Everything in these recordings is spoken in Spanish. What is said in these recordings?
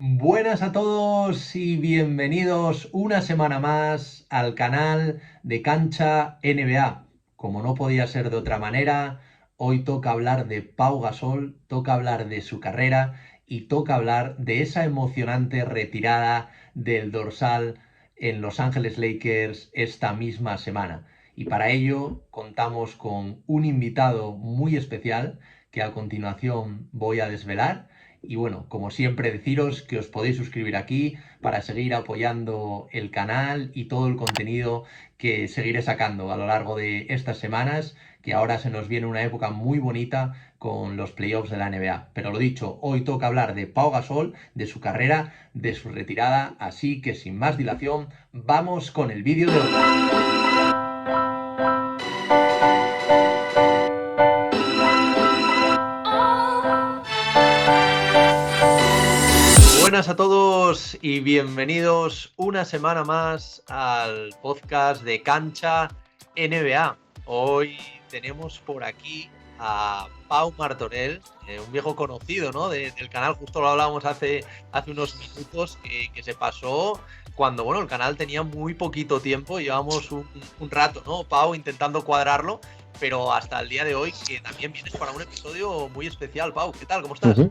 Buenas a todos y bienvenidos una semana más al canal de Cancha NBA. Como no podía ser de otra manera, hoy toca hablar de Pau Gasol, toca hablar de su carrera y toca hablar de esa emocionante retirada del dorsal en Los Ángeles Lakers esta misma semana. Y para ello contamos con un invitado muy especial que a continuación voy a desvelar. Y bueno, como siempre, deciros que os podéis suscribir aquí para seguir apoyando el canal y todo el contenido que seguiré sacando a lo largo de estas semanas, que ahora se nos viene una época muy bonita con los playoffs de la NBA. Pero lo dicho, hoy toca hablar de Pau Gasol, de su carrera, de su retirada, así que sin más dilación, vamos con el vídeo de hoy. Buenas a todos y bienvenidos una semana más al podcast de Cancha NBA. Hoy tenemos por aquí a Pau Martorell, un viejo conocido, ¿no? Del canal. Justo lo hablábamos hace unos minutos, que se pasó cuando, bueno, el canal tenía muy poquito tiempo. Llevamos un rato, ¿no, Pau, intentando cuadrarlo, pero hasta el día de hoy, que también vienes para un episodio muy especial. Pau, ¿qué tal? ¿Cómo estás? Ujú.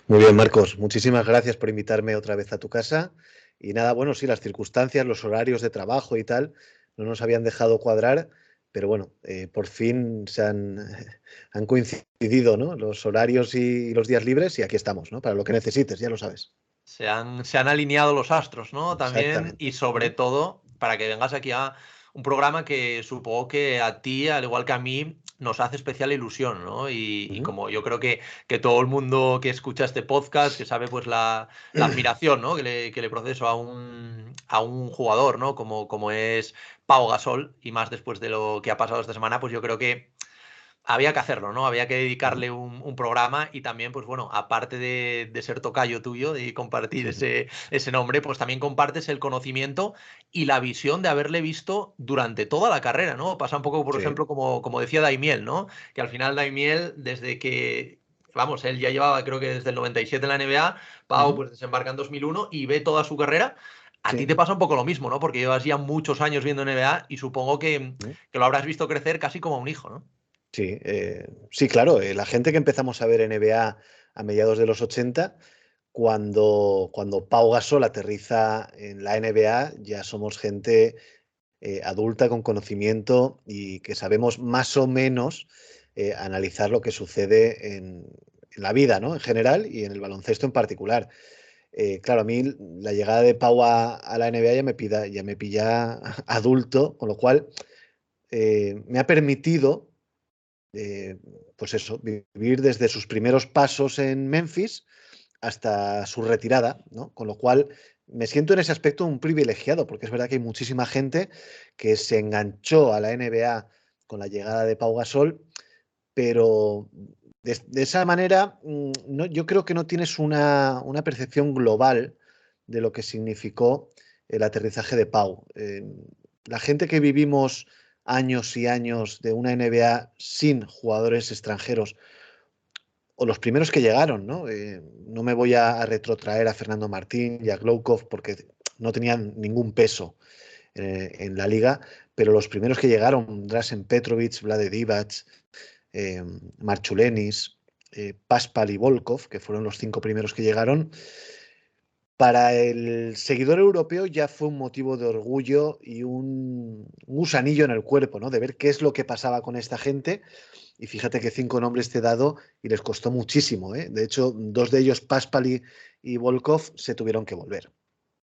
Muy bien, Marcos. Muchísimas gracias por invitarme otra vez a tu casa. Y nada, bueno, sí, las circunstancias, los horarios de trabajo y tal no nos habían dejado cuadrar, pero bueno, por fin han coincidido, ¿no? Los horarios y los días libres y aquí estamos, ¿no? Para lo que necesites, ya lo sabes. Se han alineado los astros, ¿no? También, y Exactamente. sobre todo, para que vengas aquí a un programa que supongo que a ti, al igual que a mí, nos hace especial ilusión, ¿no? Y Ujú. como yo creo que todo el mundo que escucha este podcast, que sabe pues la admiración, ¿no? Que le proceso a un jugador, ¿no? Como es Pau Gasol, y más después de lo que ha pasado esta semana, pues yo creo que había que hacerlo, ¿no? Había que Ujú. dedicarle un programa y también, pues bueno, aparte de ser tocayo tuyo y compartir Ujú. ese nombre, pues también compartes el conocimiento y la visión de haberle visto durante toda la carrera, ¿no? Pasa un poco, por Sí. ejemplo, como decía Daimiel, ¿no? Que al final Daimiel, desde que, vamos, él ya llevaba, creo que desde el 97 en la NBA, Pau Ujú. pues desembarca en 2001 y ve toda su carrera. A ti Sí. te pasa un poco lo mismo, ¿no? Porque llevas ya muchos años viendo NBA y supongo Ujú. que lo habrás visto crecer casi como a un hijo, ¿no? Sí, sí, claro. La gente que empezamos a ver NBA a mediados de los 80, cuando Pau Gasol aterriza en la NBA, ya somos gente adulta con conocimiento y que sabemos más o menos analizar lo que sucede en la vida, ¿no? En general y en el baloncesto en particular. Claro, a mí la llegada de Pau a la NBA ya me pilla adulto, con lo cual me ha permitido, eh, pues eso, vivir desde sus primeros pasos en Memphis hasta su retirada, ¿no? Con lo cual me siento en ese aspecto un privilegiado, porque es verdad que hay muchísima gente que se enganchó a la NBA con la llegada de Pau Gasol, pero de esa manera no, yo creo que no tienes una percepción global de lo que significó el aterrizaje de Pau. La gente que vivimos años y años de una NBA sin jugadores extranjeros, o los primeros que llegaron, ¿no? No me voy a retrotraer a Fernando Martín y a Glowkov porque no tenían ningún peso en la liga, pero los primeros que llegaron, Drazen Petrovic, Vlade Divac, eh, Marchulenis, Paspal y Volkov, que fueron los 5 primeros que llegaron, para el seguidor europeo ya fue un motivo de orgullo y un gusanillo en el cuerpo, ¿no? De ver qué es lo que pasaba con esta gente. Y fíjate que 5 nombres te he dado y les costó muchísimo, ¿eh? De hecho, 2 de ellos, Paspal y Volkov, se tuvieron que volver.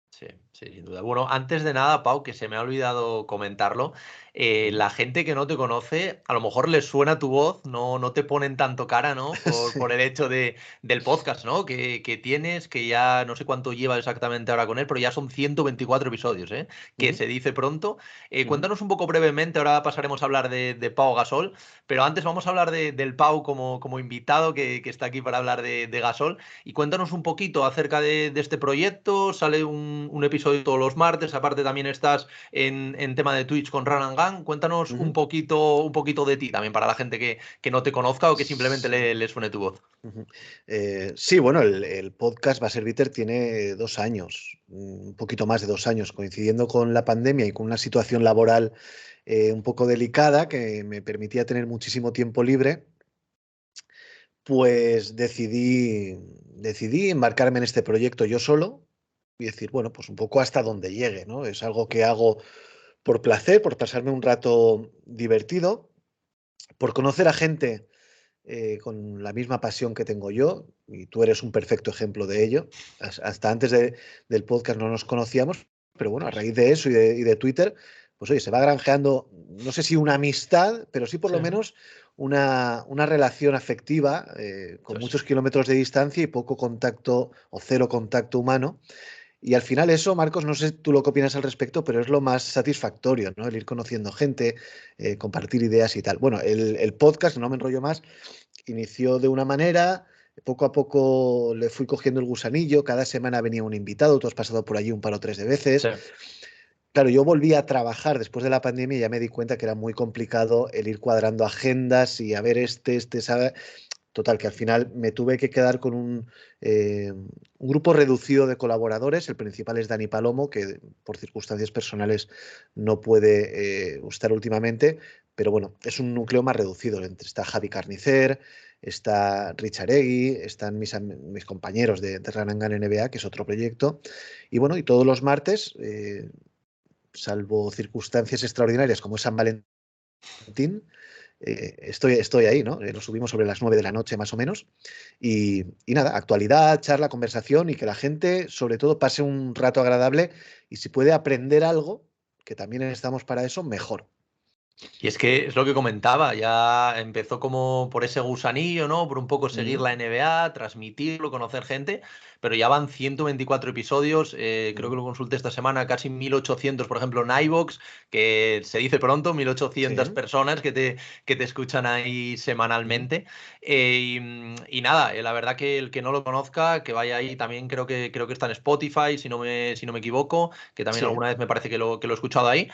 Sí, sí, sin duda. Bueno, antes de nada, Pau, que se me ha olvidado comentarlo, ¿Mm? la gente que no te conoce, a lo mejor les suena tu voz, no te ponen tanto cara, ¿no? Por Sí. el hecho del podcast, ¿no? Que tienes, que ya no sé cuánto lleva exactamente ahora con él, pero ya son 124 episodios, ¿eh? Que Ujú, se dice pronto. ujú. Cuéntanos un poco brevemente, ahora pasaremos a hablar de Pau Gasol, pero antes vamos a hablar del Pau como invitado que está aquí para hablar de Gasol. Y cuéntanos un poquito acerca de este proyecto. Sale un episodio todos los martes. Aparte, también estás en tema de Twitch con Run and Gundogan, cuéntanos un Ujú, poquito de ti también para la gente que no te conozca o que simplemente sí. le suene tu voz. Ujú. Sí, bueno, el podcast Buzzer Beater tiene 2 años, un poquito más de 2 años, coincidiendo con la pandemia y con una situación laboral un poco delicada que me permitía tener muchísimo tiempo libre, pues decidí embarcarme en este proyecto yo solo y decir, bueno, pues un poco hasta donde llegue, ¿no? Es algo que hago por placer, por pasarme un rato divertido, por conocer a gente con la misma pasión que tengo yo, y tú eres un perfecto ejemplo de ello. Hasta antes del podcast no nos conocíamos, pero bueno, a raíz de eso y de Twitter, pues oye, se va granjeando, no sé si una amistad, pero sí por Sí, lo menos una relación afectiva con eso es. muchos kilómetros de distancia y poco contacto o cero contacto humano. Y al final eso, Marcos, no sé tú lo que opinas al respecto, pero es lo más satisfactorio, ¿no? El ir conociendo gente, compartir ideas y tal. Bueno, el podcast, no me enrollo más, inició de una manera, poco a poco le fui cogiendo el gusanillo, cada semana venía un invitado, tú has pasado por allí un par o tres de veces. Sí. Claro, yo volví a trabajar después de la pandemia y ya me di cuenta que era muy complicado el ir cuadrando agendas y a ver ¿sabe? Total, que al final me tuve que quedar con un grupo reducido de colaboradores. El principal es Dani Palomo, que por circunstancias personales no puede estar últimamente, pero bueno, es un núcleo más reducido. Está Javi Carnicer, está Richard Egui, están mis compañeros de Ranangan NBA, que es otro proyecto. Y bueno, y todos los martes, salvo circunstancias extraordinarias como es San Valentín, estoy ahí, ¿no? Lo subimos sobre las 9 de la noche más o menos. Y nada, actualidad, charla, conversación y que la gente, sobre todo, pase un rato agradable y si puede aprender algo, que también estamos para eso, mejor. Y es que es lo que comentaba, ya empezó como por ese gusanillo, ¿no? Por un poco seguir Mm, la NBA, transmitirlo, conocer gente, pero ya van 124 episodios, creo que mm, lo consulté esta semana, casi 1800, por ejemplo, en iVoox, que se dice pronto, 1800 sí, personas que te escuchan ahí mm, semanalmente. Y nada, la verdad que el que no lo conozca, que vaya ahí, también creo que está en Spotify, si no me equivoco, que también sí. alguna vez me parece que lo he escuchado ahí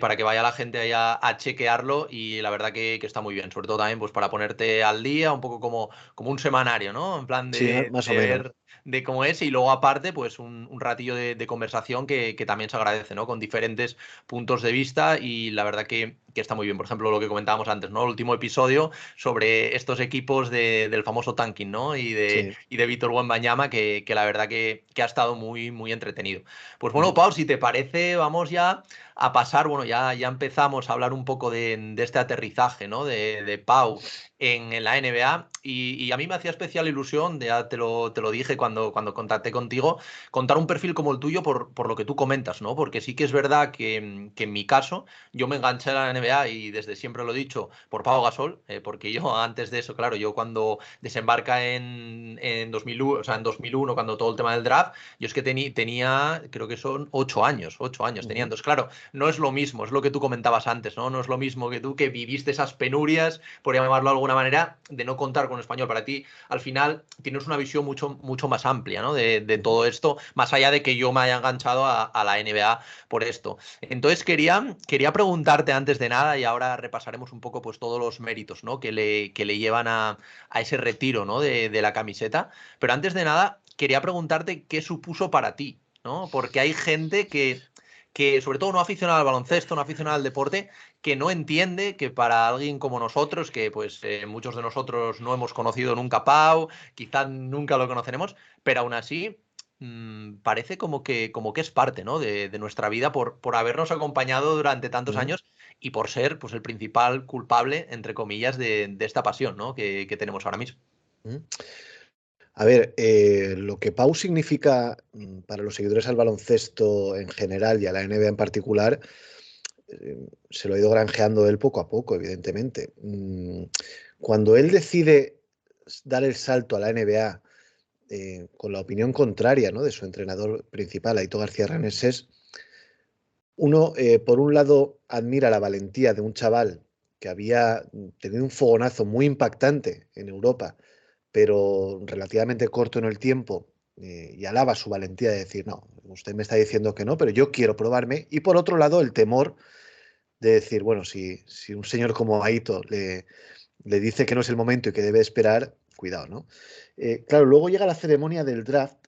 para que vaya la gente allá a chequearlo y la verdad que está muy bien, sobre todo también pues para ponerte al día, un poco como un semanario, ¿no? En plan Sí, de, más o de menos. ver de cómo es y luego aparte pues un ratillo de conversación que también se agradece, ¿no? Con diferentes puntos de vista y la verdad que está muy bien. Por ejemplo, lo que comentábamos antes, ¿no? El último episodio sobre estos equipos del famoso tanking, ¿no? Y de, Sí. y de Víctor Wembanyama que la verdad que ha estado muy, muy entretenido. Pues bueno, Mm, Pau, si te parece, vamos ya a pasar, bueno, ya empezamos a hablar un poco de este aterrizaje, ¿no? De Pau en la NBA y a mí me hacía especial ilusión, ya te lo dije cuando contacté contigo, contar un perfil como el tuyo por lo que tú comentas, ¿no? Porque sí que es verdad que en mi caso yo me enganché a la NBA y desde siempre lo he dicho por Pau Gasol, porque yo antes de eso, claro, yo cuando desembarca en 2001, o sea, en 2001, cuando todo el tema del draft, yo es que tenía, creo que son 8 años, 8 años tenía. ujú, Entonces, claro, no es lo mismo, es lo que tú comentabas antes, ¿no? No es lo mismo que tú que viviste esas penurias, por llamarlo de alguna manera, de no contar con español. Para ti, al final, tienes una visión mucho, mucho más amplia, ¿no? De ujú. todo esto, más allá de que yo me haya enganchado a la NBA por esto. Entonces, quería preguntarte antes de nada, y ahora repasaremos un poco pues todos los méritos, ¿no? Que le llevan a ese retiro, ¿no? De la camiseta. Pero antes de nada, quería preguntarte qué supuso para ti, ¿no? Porque hay gente que sobre todo no aficionado al baloncesto, no aficionado al deporte, que no entiende que para alguien como nosotros, que pues muchos de nosotros no hemos conocido nunca a Pau, quizás nunca lo conoceremos, pero aún así parece como que es parte, ¿no? de nuestra vida por habernos acompañado durante tantos Mm, años y por ser pues el principal culpable, entre comillas, de esta pasión, ¿no? que tenemos ahora mismo. mm. A ver, lo que Pau significa para los seguidores al baloncesto en general y a la NBA en particular, se lo ha ido granjeando él poco a poco, evidentemente. Cuando él decide dar el salto a la NBA con la opinión contraria, ¿no? De su entrenador principal, Aitor García Reneses, uno, por un lado, admira la valentía de un chaval que había tenido un fogonazo muy impactante en Europa, pero relativamente corto en el tiempo, y alaba su valentía de decir, no, usted me está diciendo que no, pero yo quiero probarme. Y por otro lado, el temor de decir, bueno, si un señor como Aito le dice que no es el momento y que debe esperar, cuidado, ¿no? Claro, luego llega la ceremonia del draft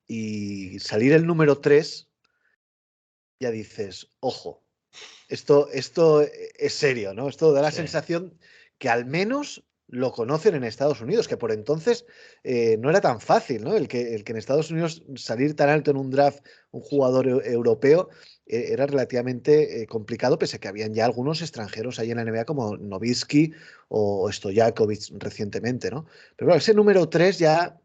y salir el número 3, ya dices, ojo, esto es serio, ¿no? Esto da la Sí, sensación que al menos lo conocen en Estados Unidos, que por entonces no era tan fácil, ¿no? El que en Estados Unidos salir tan alto en un draft un jugador europeo era relativamente complicado, pese a que habían ya algunos extranjeros ahí en la NBA como Nowitzki o Stojakovic recientemente, ¿no? Pero claro, ese número 3 ya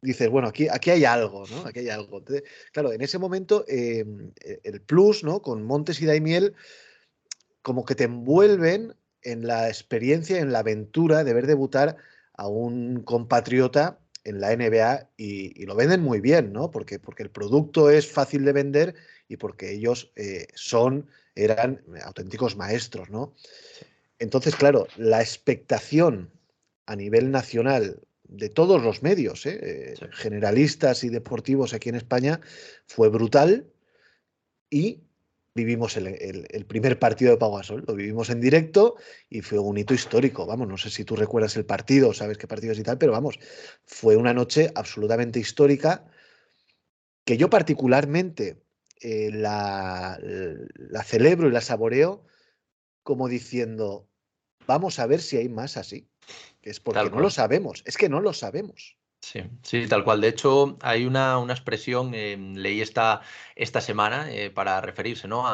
dices, bueno, aquí hay algo, ¿no? Aquí hay algo. Entonces, claro, en ese momento el plus, ¿no? Con Montes y Daimiel como que te envuelven en la experiencia, en la aventura de ver debutar a un compatriota en la NBA y lo venden muy bien, ¿no? Porque el producto es fácil de vender y porque ellos eran auténticos maestros, ¿no? sí, Entonces, claro, la expectación a nivel nacional de todos los medios, sí. generalistas y deportivos aquí en España, fue brutal y vivimos el primer partido de Pau Gasol, lo vivimos en directo y fue un hito histórico. Vamos, no sé si tú recuerdas el partido, sabes qué partido es y tal, pero vamos, fue una noche absolutamente histórica que yo particularmente la celebro y la saboreo como diciendo, vamos a ver si hay más así, que es porque Tal no lo cual. sabemos, es que no lo sabemos. Sí, sí, tal cual. De hecho, hay una expresión, leí esta semana para referirse, ¿no?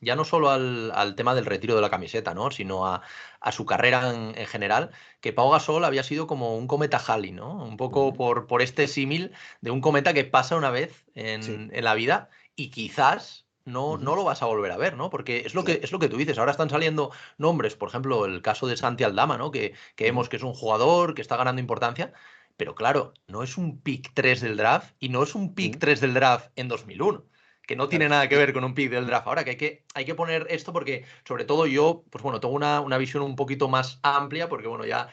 Ya no solo al tema del retiro de la camiseta, ¿no? Sino a su carrera en general, que Pau Gasol había sido como un cometa Halley, ¿no? Un poco Ujú. por este símil de un cometa que pasa una vez Sí, en la vida y quizás no ujú, lo vas a volver a ver, ¿no? Porque claro. es lo que tú dices. Ahora están saliendo nombres, por ejemplo, el caso de Santi Aldama, ¿no? Que Ujú, vemos que es un jugador que está ganando importancia, pero claro, no es un pick 3 del draft y no es un pick ujú, 3 del draft en 2001, que no tiene claro. nada que ver con un pick del draft. Ahora que hay que poner esto porque, sobre todo yo, pues bueno, tengo una visión un poquito más amplia porque, bueno, ya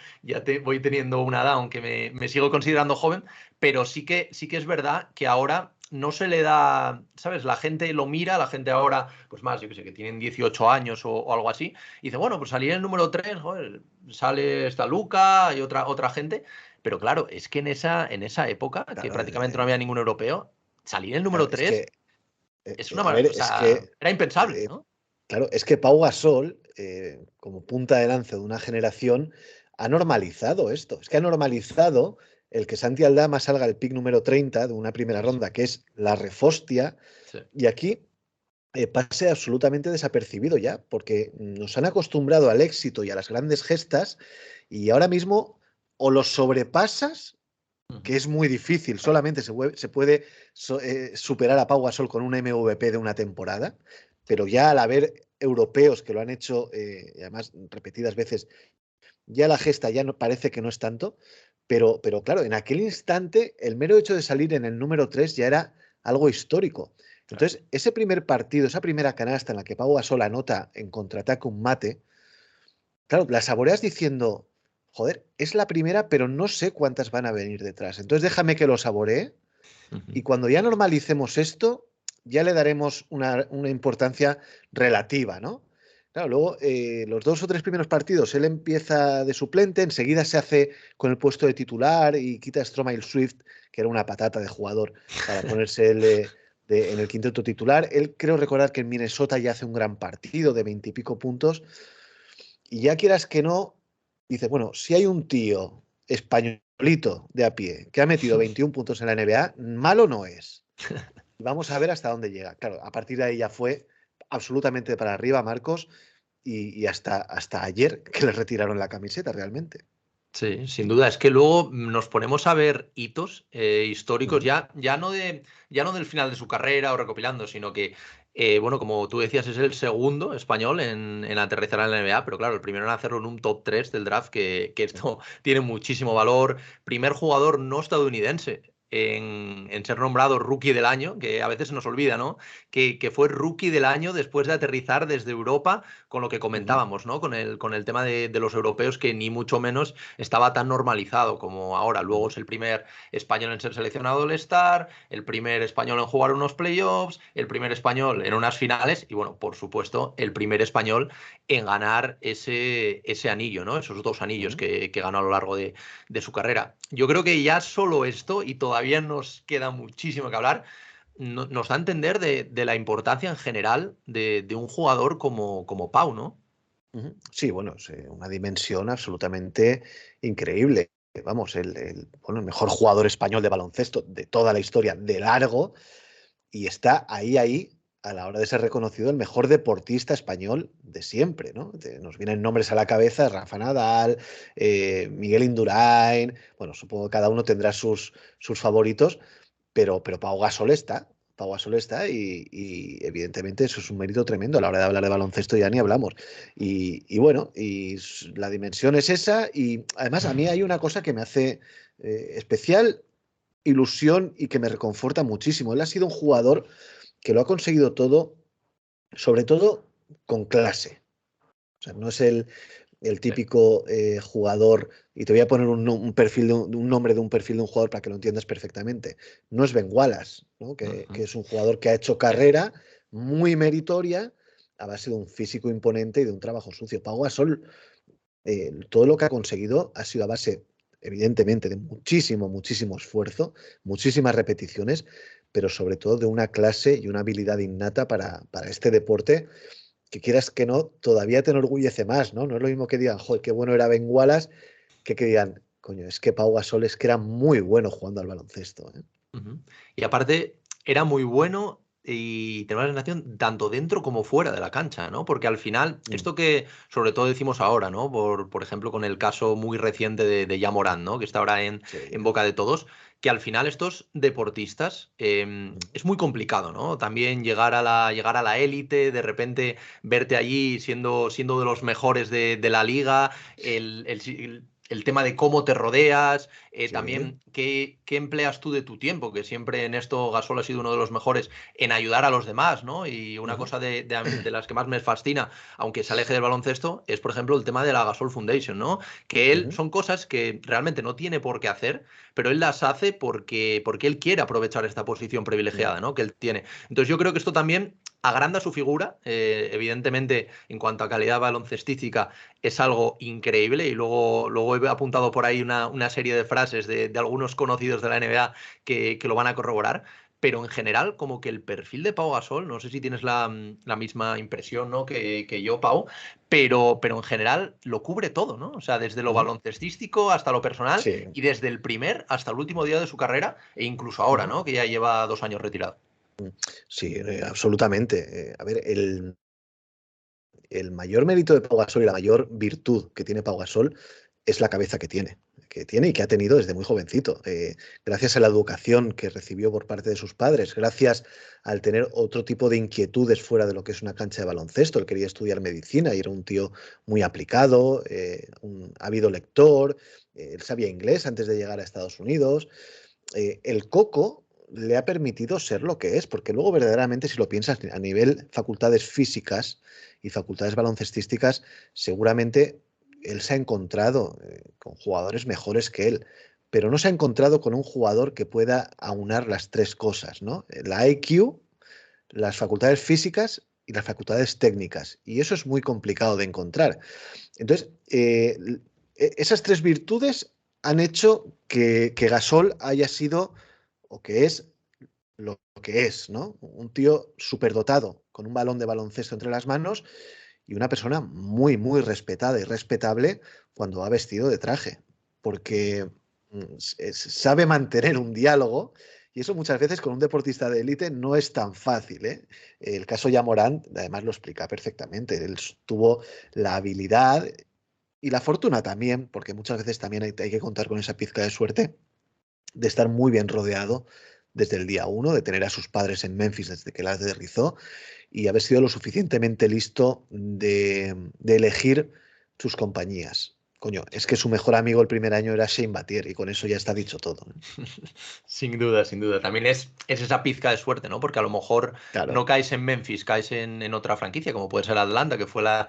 voy teniendo una edad, aunque me sigo considerando joven, pero sí que es verdad que ahora no se le da, ¿sabes? La gente lo mira, la gente ahora, pues más, yo que sé, que tienen 18 años o algo así, y dice, bueno, pues salir el número 3, joder, sale esta Luca y otra gente, pero claro, es que en esa época, que Claro, prácticamente no había ningún europeo, salir el número claro, es 3 que, a ver, o es sea, que, era impensable, eh, ¿no? claro, es que Pau Gasol, como punta de lanza de una generación, ha normalizado esto. Es que ha normalizado el que Santi Aldama salga el pick número 30 de una primera Eso, ronda, que es la refostia, sí, y aquí pase absolutamente desapercibido ya, porque nos han acostumbrado al éxito y a las grandes gestas, y ahora mismo o los sobrepasas, ujú, que es muy difícil, solamente se puede superar a Pau Gasol con un MVP de una temporada, sí, pero ya al haber europeos que lo han hecho, y además repetidas veces, ya la gesta ya no, parece que no es tanto, pero claro, en aquel instante el mero hecho de salir en el número 3 ya era algo histórico. claro. Entonces, ese primer partido, esa primera canasta en la que Pau Gasol anota en contraataque un mate, claro, la saboreas diciendo, joder, es la primera, pero no sé cuántas van a venir detrás. Entonces déjame que lo saboree y Ujú, cuando ya normalicemos esto, ya le daremos una importancia relativa, ¿no? Claro, luego los dos o tres primeros partidos él empieza de suplente, enseguida se hace con el puesto de titular y quita a Stromae Swift, que era una patata de jugador, para ponerse él en el quinteto titular. Él creo recordar que en Minnesota ya hace un gran partido de 20 y pico puntos y ya quieras que no, dice, bueno, si hay un tío españolito de a pie que ha metido 21 puntos en la NBA, malo no es. Vamos a ver hasta dónde llega. Claro, a partir de ahí ya fue absolutamente para arriba Marcos y hasta ayer que le retiraron la camiseta realmente. sí, sin duda. Es que luego nos ponemos a ver hitos históricos, Ujú. ya no del final de su carrera o recopilando, sino que, bueno, como tú decías, es el segundo español en aterrizar en la NBA, pero claro, el primero en hacerlo en un top 3 del draft, que Sí. esto tiene muchísimo valor. Primer jugador no estadounidense. en ser nombrado Rookie del Año, que a veces se nos olvida, ¿no? Que fue Rookie del Año después de aterrizar desde Europa, con lo que Ujú, comentábamos, ¿no? Con el tema de los europeos, que ni mucho menos estaba tan normalizado como ahora. Luego ujú. es el primer español en ser seleccionado All-Star, el primer español en jugar unos playoffs, el primer español en unas finales y, bueno, por supuesto, el primer español en ganar ese anillo, ¿no? Esos dos anillos Ujú, que ganó a lo largo de su carrera. Yo creo que ya solo esto, y todavía nos queda muchísimo que hablar, nos da a entender de la importancia en general de un jugador como Pau, ¿no? ujú. Sí, bueno, es una dimensión absolutamente increíble. Vamos, bueno, el mejor jugador español de baloncesto de toda la historia, de largo, y está ahí, a la hora de ser reconocido, el mejor deportista español de siempre, ¿no? Nos vienen nombres a la cabeza: Rafa Nadal, Miguel Indurain, bueno, supongo que cada uno tendrá sus favoritos, pero Pau Gasol está. Pau Gasol está y evidentemente eso es un mérito tremendo. A la hora de hablar de baloncesto ya ni hablamos. Y bueno, la dimensión es esa. Y además a mí hay una cosa que me hace especial ilusión y que me reconforta muchísimo. Él ha sido un jugador que lo ha conseguido todo, sobre todo con clase. O sea, no es el Sí. típico jugador, y te voy a poner un perfil un nombre de un perfil de un jugador para que lo entiendas perfectamente. No es Ben Wallace, ¿no? Que Ujú. es un jugador que ha hecho Sí. carrera muy meritoria a base de un físico imponente y de un trabajo sucio. Pau Gasol, todo lo que ha conseguido ha sido a base, evidentemente, de muchísimo esfuerzo, muchísimas repeticiones, pero sobre todo de una clase y una habilidad innata para este deporte que, quieras que no, todavía te enorgullece más, ¿no? No es lo mismo que digan, joder, qué bueno era Ben Wallace, que digan, coño, es que Pau Gasol es que era muy bueno jugando al baloncesto, ¿eh? Ujú. Y aparte, era muy bueno y tenía la sensación tanto dentro como fuera de la cancha, ¿no? Porque al final, Mm, esto que sobre todo decimos ahora, ¿no? Por ejemplo, con el caso muy reciente de Ja Morant, ¿no? Que está ahora sí. en boca de todos, que al final estos deportistas Mm, es muy complicado, ¿no? También llegar a la élite, de repente verte allí siendo de los mejores de la liga, el tema de cómo te rodeas, sí. también qué empleas tú de tu tiempo, que siempre en esto Gasol ha sido uno de los mejores en ayudar a los demás, ¿no? Y una Ujú, cosa de las que más me fascina, aunque se aleje del baloncesto, es, por ejemplo, el tema de la Gasol Foundation, ¿no? Que él ujú, son cosas que realmente no tiene por qué hacer, pero él las hace porque él quiere aprovechar esta posición mm. privilegiada, ¿no? Que él tiene. Entonces yo creo que esto también agranda su figura, evidentemente en cuanto a calidad baloncestística es algo increíble y luego he apuntado por ahí una serie de frases de algunos conocidos de la NBA que lo van a corroborar, pero en general como que el perfil de Pau Gasol, no sé si tienes la misma impresión, ¿no? que yo, Pau, pero en general lo cubre todo, ¿no? O sea, desde lo Ujú. baloncestístico hasta lo personal Sí. y desde el primer hasta el último día de su carrera e incluso ahora, Ujú. ¿no? Que ya lleva 2 años retirado. Sí, absolutamente. A ver, el mayor mérito de Pau Gasol y la mayor virtud que tiene Pau Gasol es la cabeza que tiene y que ha tenido desde muy jovencito. Gracias a la educación que recibió por parte de sus padres, gracias al tener otro tipo de inquietudes fuera de lo que es una cancha de baloncesto. Él quería estudiar medicina y era un tío muy aplicado, un ávido lector, él sabía inglés antes de llegar a Estados Unidos. El coco le ha permitido ser lo que es, porque luego verdaderamente, si lo piensas a nivel facultades físicas y facultades baloncestísticas, seguramente él se ha encontrado con jugadores mejores que él, pero no se ha encontrado con un jugador que pueda aunar las tres cosas, ¿no? La IQ, las facultades físicas y las facultades técnicas, y eso es muy complicado de encontrar. Entonces, esas tres virtudes han hecho que Gasol haya sido o que es lo que es, ¿no? Un tío superdotado, con un balón de baloncesto entre las manos y una persona muy respetada y respetable cuando va vestido de traje, porque sabe mantener un diálogo y eso muchas veces con un deportista de élite no es tan fácil, ¿eh? El caso ya Morant además lo explica perfectamente. Él tuvo la habilidad y la fortuna también, porque muchas veces también hay que contar con esa pizca de suerte de estar muy bien rodeado desde el día uno, de tener a sus padres en Memphis desde que las aterrizó y haber sido lo suficientemente listo de elegir sus compañías. Coño, es que su mejor amigo el primer año era Shane Battier y con eso ya está dicho todo, ¿eh? Sin duda, sin duda. También es esa pizca de suerte, ¿no? Porque a lo mejor Claro. no caes en Memphis, caes en otra franquicia, como puede ser Atlanta, que fue la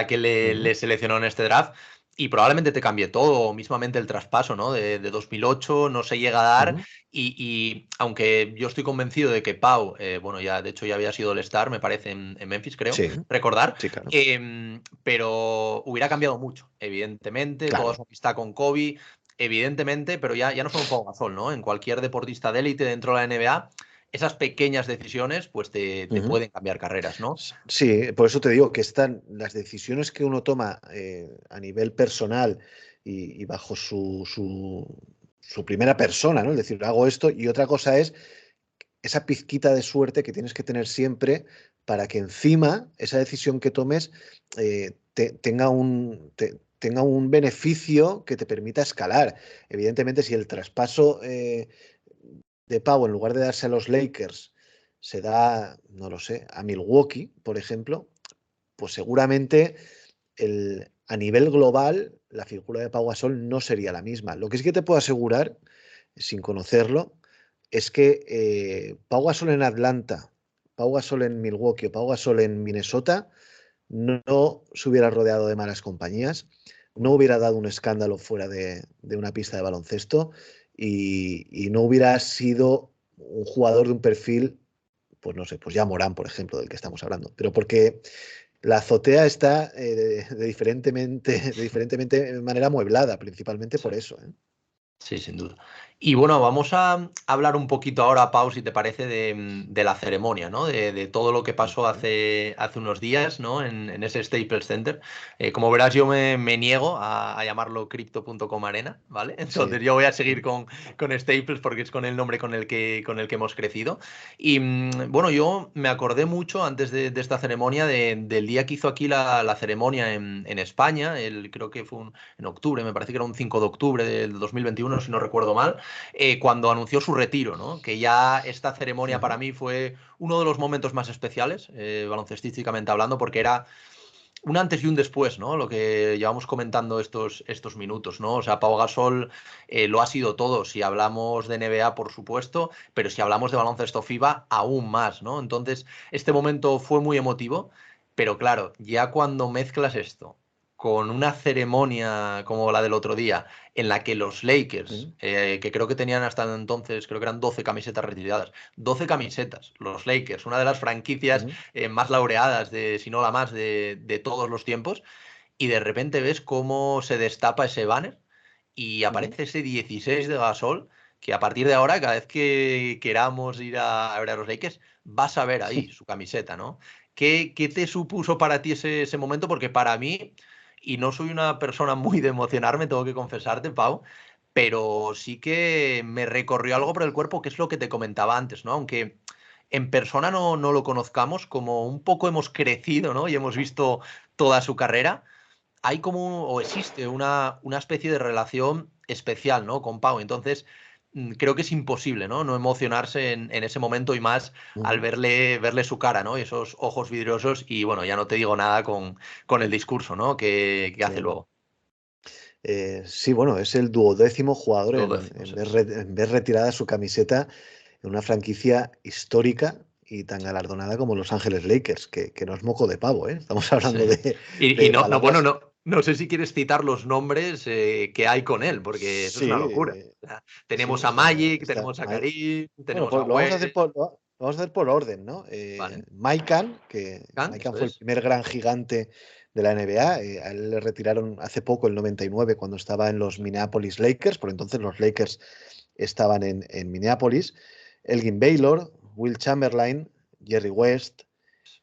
que Ujú, le seleccionó en este draft, y probablemente te cambie todo, o mismamente el traspaso, ¿no? De 2008 no se llega a dar, ujú. y aunque yo estoy convencido de que Pau, bueno, ya de hecho ya había sido el star, me parece, en Memphis, creo, Sí, recordar, sí, claro. pero hubiera cambiado mucho, evidentemente, toda Claro. su amistad con Kobe evidentemente, pero ya no solo en Pau Gasol, ¿no? En cualquier deportista de élite dentro de la NBA, esas pequeñas decisiones pues te Ujú. pueden cambiar carreras, ¿no? Sí, por eso te digo que están las decisiones que uno toma a nivel personal y bajo su primera persona, ¿no? Es decir, hago esto y otra cosa es esa pizquita de suerte que tienes que tener siempre para que encima esa decisión que tomes tenga un beneficio que te permita escalar. Evidentemente, si el traspaso de Pau, en lugar de darse a los Lakers, se da, no lo sé, a Milwaukee, por ejemplo, pues seguramente a nivel global la figura de Pau Gasol no sería la misma. Lo que sí que te puedo asegurar, sin conocerlo, es que Pau Gasol en Atlanta, Pau Gasol en Milwaukee o Pau Gasol en Minnesota no se hubiera rodeado de malas compañías, no hubiera dado un escándalo fuera de una pista de baloncesto y no hubiera sido un jugador de un perfil, pues no sé, pues ya Morán, por ejemplo, del que estamos hablando, pero porque la azotea está de diferentemente manera mueblada, principalmente Sí. por eso, ¿eh? Sí, sin duda. Y bueno, vamos a hablar un poquito ahora, Pau, si te parece, de la ceremonia, ¿no? De todo lo que pasó Ujú. hace unos días, ¿no? En ese Staples Center. Como verás, yo me niego a llamarlo Crypto.com Arena, ¿vale? Sí. Entonces yo voy a seguir Ujú. con Staples porque es con el nombre con el que hemos crecido. Y bueno, yo me acordé mucho antes de esta ceremonia del día que hizo aquí la ceremonia en España. Creo que fue en octubre, me parece que era un 5 de octubre del 2021, si no recuerdo mal, cuando anunció su retiro, ¿no? Que ya esta ceremonia para Ujú. mí fue uno de los momentos más especiales, baloncestísticamente hablando, porque era un antes y un después, ¿no? Lo que llevamos comentando estos minutos, ¿no? O sea, Pau Gasol lo ha sido todo. Si hablamos de NBA, por supuesto, pero si hablamos de baloncesto FIBA, aún más, ¿no? Entonces, este momento fue muy emotivo, pero claro, ya cuando mezclas esto con una ceremonia como la del otro día, en la que los Lakers, Ujú. que creo que tenían hasta entonces, creo que eran 12 camisetas retiradas, 12 camisetas, los Lakers, una de las franquicias Ujú. más laureadas, si no la más, de todos los tiempos, y de repente ves cómo se destapa ese banner y Ujú. aparece ese 16 de Gasol, que a partir de ahora, cada vez que queramos ir a ver a los Lakers, vas a ver ahí su camiseta, ¿no? ¿Qué te supuso para ti ese momento? Porque para mí, y no soy una persona muy de emocionarme, tengo que confesarte, Pau, pero sí que me recorrió algo por el cuerpo, que es lo que te comentaba antes, ¿no? Aunque en persona no lo conozcamos, como un poco hemos crecido, ¿no? Y hemos visto toda su carrera, hay como, o existe una especie de relación especial, ¿no? Con Pau. Entonces, creo que es imposible, ¿no? No emocionarse en ese momento y más al Ujú. verle su cara, ¿no? Y esos ojos vidriosos y bueno, ya no te digo nada con el discurso, ¿no? Que hace Sí. luego. Sí, bueno, es el duodécimo jugador Lo en, decimos. en en ver retirada su camiseta en una franquicia histórica y tan galardonada como Los Ángeles Lakers, que no es moco de pavo, ¿eh? Estamos Sí. hablando Y de no, bueno, palabras. no sé si quieres citar los nombres que hay con él, porque eso es Sí, una locura. O sea, sí, tenemos o a sea, Magic, está. tenemos a Karim, Bueno, tenemos a pues West, lo vamos a hacer por orden, ¿no? ¿vale? Maikan, que Khan, Maikan eso fue el es. primer gran gigante de la NBA. A él le retiraron hace poco, el 99, cuando estaba en los Minneapolis Lakers. Por entonces los Lakers estaban en Minneapolis. Elgin Baylor, Will Chamberlain, Jerry West,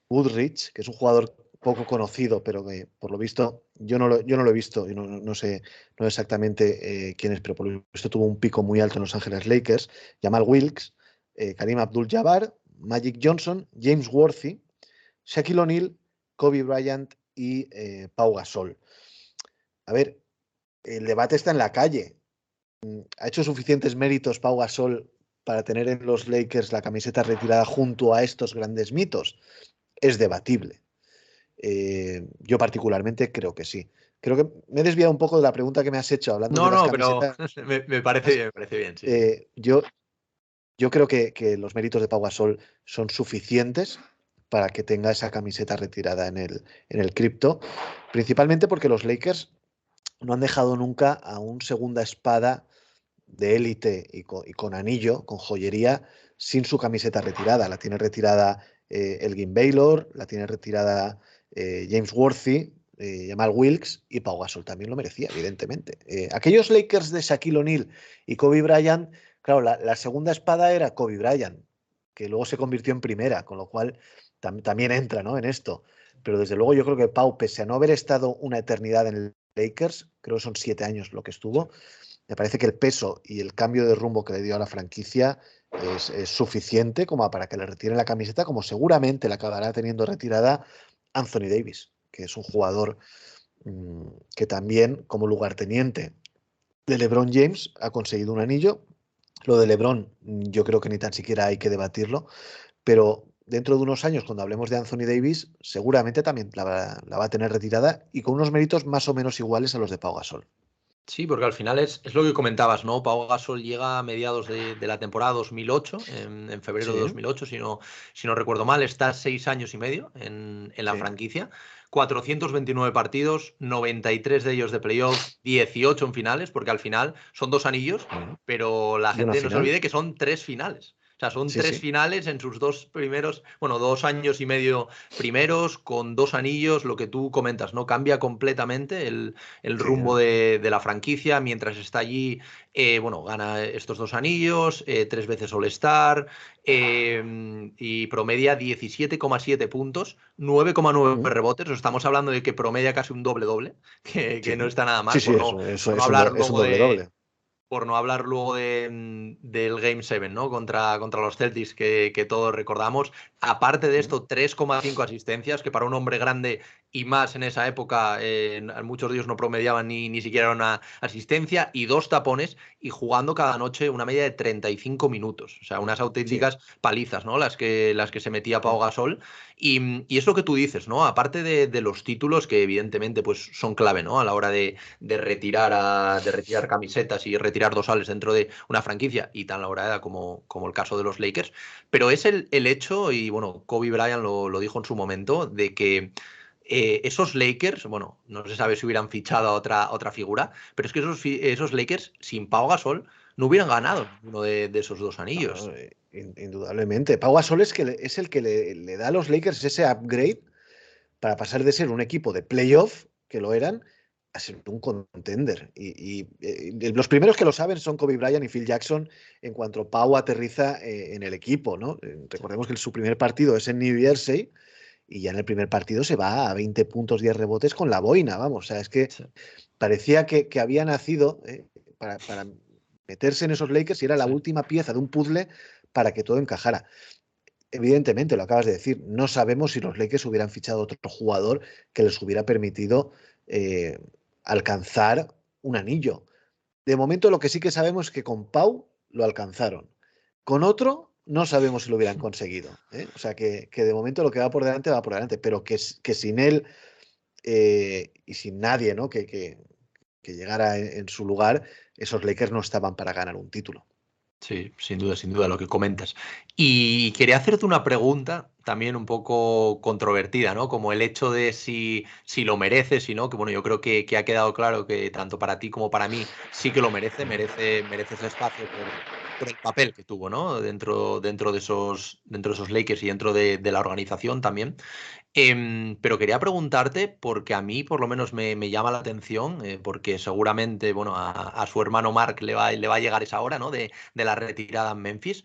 Woodridge, que es un jugador poco conocido, pero que por lo visto yo no lo he visto y no sé, no exactamente quién es, pero por lo visto tuvo un pico muy alto en Los Ángeles Lakers. Jamal Wilkes, Karim Abdul-Jabbar, Magic Johnson, James Worthy, Shaquille O'Neal, Kobe Bryant y Pau Gasol. A ver, el debate está en la calle. ¿Ha hecho suficientes méritos Pau Gasol para tener en los Lakers la camiseta retirada junto a estos grandes mitos? Es debatible. Yo particularmente creo que sí. creo que me he desviado un poco de la pregunta que me has hecho hablando de No, las no, pero camisetas. me parece bien, sí, sí. Yo, creo que los méritos de Pau Gasol son suficientes para que tenga esa camiseta retirada en el cripto, principalmente porque los Lakers no han dejado nunca a un segunda espada de élite y con anillo, con joyería, sin su camiseta retirada. La tiene retirada Elgin Baylor, la tiene retirada James Worthy, Jamal Wilkes y Pau Gasol también lo merecía, evidentemente. Aquellos Lakers de Shaquille O'Neal y Kobe Bryant, claro, la segunda espada era Kobe Bryant, que luego se convirtió en primera, con lo cual también entra, ¿no?, en esto. Pero desde luego yo creo que Pau, pese a no haber estado una eternidad en el Lakers, creo que son 7 años lo que estuvo, me parece que el peso y el cambio de rumbo que le dio a la franquicia es suficiente como para que le retiren la camiseta, como seguramente la acabará teniendo retirada Anthony Davis, que es un jugador que también, como lugarteniente de LeBron James, ha conseguido un anillo. Lo de LeBron, yo creo que ni tan siquiera hay que debatirlo, pero dentro de unos años, cuando hablemos de Anthony Davis, seguramente también la va a tener retirada y con unos méritos más o menos iguales a los de Pau Gasol. Sí, porque al final es lo que comentabas, ¿no? Pau Gasol llega a mediados de la temporada 2008, en febrero de Sí, 2008, si no recuerdo mal, está 6 años y medio en la sí. franquicia, 429 partidos, 93 de ellos de playoff, 18 en finales, porque al final son 2 anillos, Mm. pero la Y una gente no se final. olvide que son 3 finales. O sea, son Sí, tres sí. finales en sus dos primeros, bueno, 2 años y medio primeros, con 2 anillos, lo que tú comentas, ¿no? Cambia completamente el Sí, rumbo de la franquicia. Mientras está allí, bueno, gana estos 2 anillos, 3 veces All-Star, y promedia 17,7 puntos, 9,9 mm, rebotes. Estamos hablando de que promedia casi un doble-doble, que no sí. está nada Sí, mal, sí, por no, eso por no es un, hablar es un luego doble de, doble. por no hablar luego del Game 7, ¿no? Contra los Celtics, que todos recordamos. Aparte de Mm, esto, 3,5 asistencias, que para un hombre grande y más en esa época, muchos de ellos no promediaban ni siquiera una asistencia, y 2 tapones, y jugando cada noche una media de 35 minutos. O sea, unas sí. auténticas palizas, ¿no? Las que se metía Pau Mm, Gasol. Y es lo que tú dices, ¿no? Aparte de los títulos, que evidentemente pues, son clave, ¿no? A la hora de retirar camisetas y retirar dorsales dentro de una franquicia, y tan lograda como el caso de los Lakers, pero es el hecho, y bueno, Kobe Bryant lo dijo en su momento, de que esos Lakers, bueno, no se sabe si hubieran fichado a otra figura, pero es que esos Lakers sin Pau Gasol no hubieran ganado ninguno de esos dos claro, anillos. indudablemente. Pau Gasol es el que le da a los Lakers ese upgrade para pasar de ser un equipo de playoff, que lo eran, a ser un contender. Y los primeros que lo saben son Kobe Bryant y Phil Jackson en cuanto Pau aterriza en el equipo, ¿no? Sí, Recordemos que su primer partido es en New Jersey y ya en el primer partido se va a 20 puntos, 10 rebotes con la boina, vamos. O sea, es que sí, parecía que había nacido para meterse en esos Lakers y era la sí. última pieza de un puzzle para que todo encajara. Evidentemente, lo acabas de decir, no sabemos si los Lakers hubieran fichado otro jugador que les hubiera permitido eh, alcanzar un anillo. De momento, lo que sí que sabemos es que con Pau lo alcanzaron. Con otro, no sabemos si lo hubieran conseguido. O sea, que de momento lo que va por delante, pero que sin él y sin nadie, ¿no?, que llegara en su lugar, esos Lakers no estaban para ganar un título. Sí, sin duda, lo que comentas. Y quería hacerte una pregunta también un poco controvertida, ¿no? Como el hecho de si lo merece, si no, que bueno, yo creo que ha quedado claro que tanto para ti como para mí sí que lo merece ese espacio por el papel que tuvo, ¿no? Dentro de esos Lakers y dentro de la organización también. Pero quería preguntarte, porque a mí por lo menos me llama la atención, porque seguramente, bueno, a su hermano Mark le va a llegar esa hora, ¿no? De la retirada en Memphis.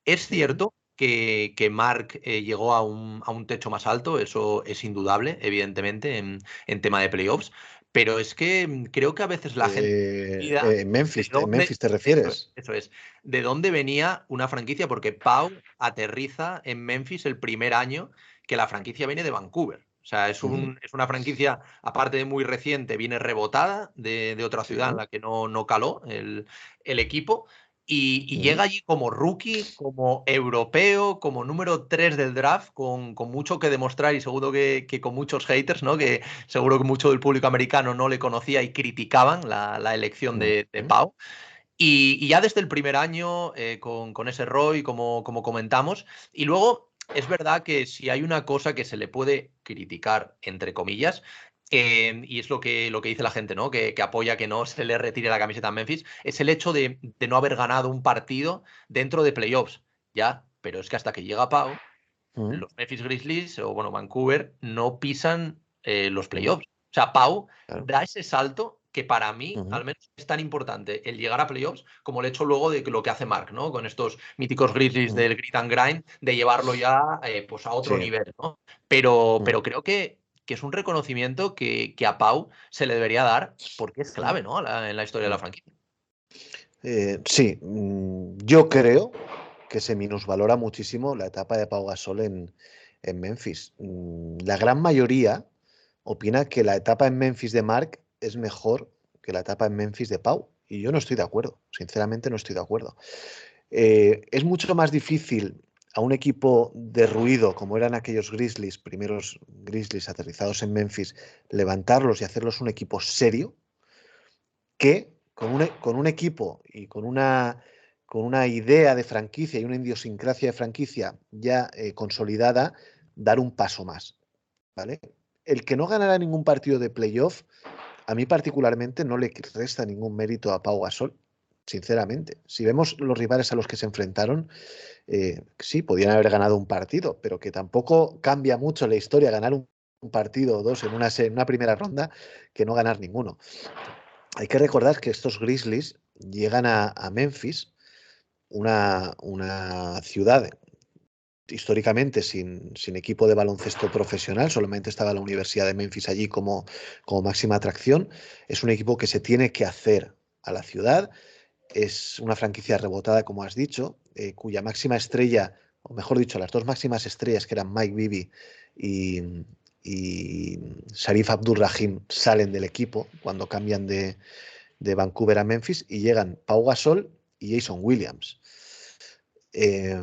Es Sí. cierto que Mark llegó a un techo más alto, eso es indudable, evidentemente, en tema de playoffs, pero es que creo que a veces la gente olvida En de Memphis, ¿en dónde, Memphis te refieres? eso es, de dónde venía una franquicia, porque Pau aterriza en Memphis el primer año que la franquicia viene de Vancouver. O sea, es, Ujú. un, es una franquicia, aparte de muy reciente, viene rebotada de otra Sí, ciudad en la que no caló el equipo. y Ujú, llega allí como rookie, como europeo, como número 3 del draft, con mucho que demostrar y seguro que con muchos haters, ¿no? Que seguro que mucho del público americano no le conocía y criticaban la elección de ujú, Pau. Y ya desde el primer año, con ese Roy, como comentamos, y luego es verdad que si hay una cosa que se le puede criticar, entre comillas, y es lo que dice la gente, ¿no? Que apoya que no se le retire la camiseta a Memphis, es el hecho de no haber ganado un partido dentro de playoffs. Ya, pero es que hasta que llega Pau, ujú, los Memphis Grizzlies, o bueno, Vancouver, no pisan los ujú, playoffs. O sea, Pau claro, da ese salto que para mí, ujú, al menos, es tan importante el llegar a playoffs como el hecho luego de lo que hace Mark, ¿no? Con estos míticos Grizzlies ujú. del grit and grind, de llevarlo ya pues a otro Sí. nivel, ¿no? Pero Ujú, creo que es un reconocimiento que a Pau se le debería dar porque es ujú, clave, ¿no? En la historia de la ujú. franquicia. Sí, yo creo que se minusvalora muchísimo la etapa de Pau Gasol en Memphis. La gran mayoría opina que la etapa en Memphis de Mark es mejor que la etapa en Memphis de Pau. Y yo no estoy de acuerdo, sinceramente no estoy de acuerdo. Es mucho más difícil a un equipo derruido, como eran aquellos Grizzlies, primeros Grizzlies aterrizados en Memphis, levantarlos y hacerlos un equipo serio, que con un equipo y con una idea de franquicia y una idiosincrasia de franquicia ya consolidada, dar un paso más. ¿Vale? El que no ganará ningún partido de playoff, a mí particularmente no le resta ningún mérito a Pau Gasol, sinceramente. Si vemos los rivales a los que se enfrentaron, sí, podían haber ganado un partido, pero que tampoco cambia mucho la historia ganar un partido o dos en una primera ronda que no ganar ninguno. Hay que recordar que estos Grizzlies llegan a Memphis, una ciudad históricamente sin equipo de baloncesto profesional, solamente estaba la Universidad de Memphis allí como máxima atracción. Es un equipo que se tiene que hacer a la ciudad, es una franquicia rebotada, como has dicho, cuya máxima estrella, o mejor dicho, las dos máximas estrellas, que eran Mike Bibby y, y Sharif Abdul-Rahim, salen del equipo cuando cambian de Vancouver a Memphis y llegan Pau Gasol y Jason Williams. Eh,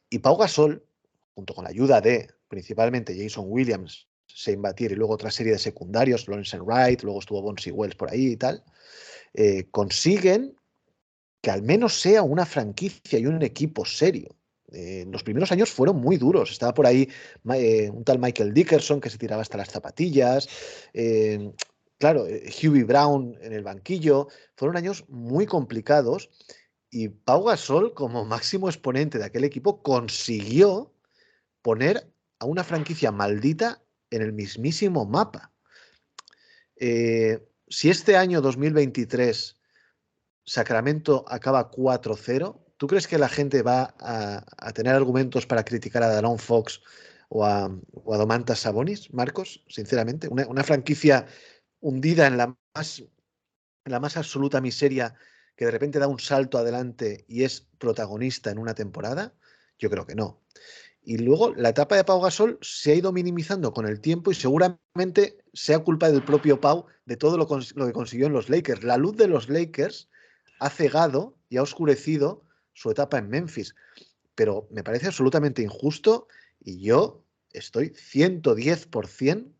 y Pau Gasol, junto con la ayuda de principalmente Jason Williams, Shane Battier y luego otra serie de secundarios, Lawrence Wright, luego estuvo Bonzi Wells por ahí y tal, consiguen que al menos sea una franquicia y un equipo serio. Los primeros años fueron muy duros. Estaba por ahí un tal Michael Dickerson que se tiraba hasta las zapatillas. eh, claro, Hughie Brown en el banquillo. Fueron años muy complicados y Pau Gasol, como máximo exponente de aquel equipo, consiguió poner a una franquicia maldita en el mismísimo mapa. Si este año 2023 Sacramento acaba 4-0, ¿tú crees que la gente va a tener argumentos para criticar a Daron Fox o a Domantas Sabonis, Marcos? Sinceramente, una franquicia hundida en la más absoluta miseria que de repente da un salto adelante y es protagonista en una temporada, yo creo que no. Y luego la etapa de Pau Gasol se ha ido minimizando con el tiempo y seguramente sea culpa del propio Pau de todo lo que consiguió en los Lakers. La luz de los Lakers ha cegado y ha oscurecido su etapa en Memphis, pero me parece absolutamente injusto y yo estoy 110%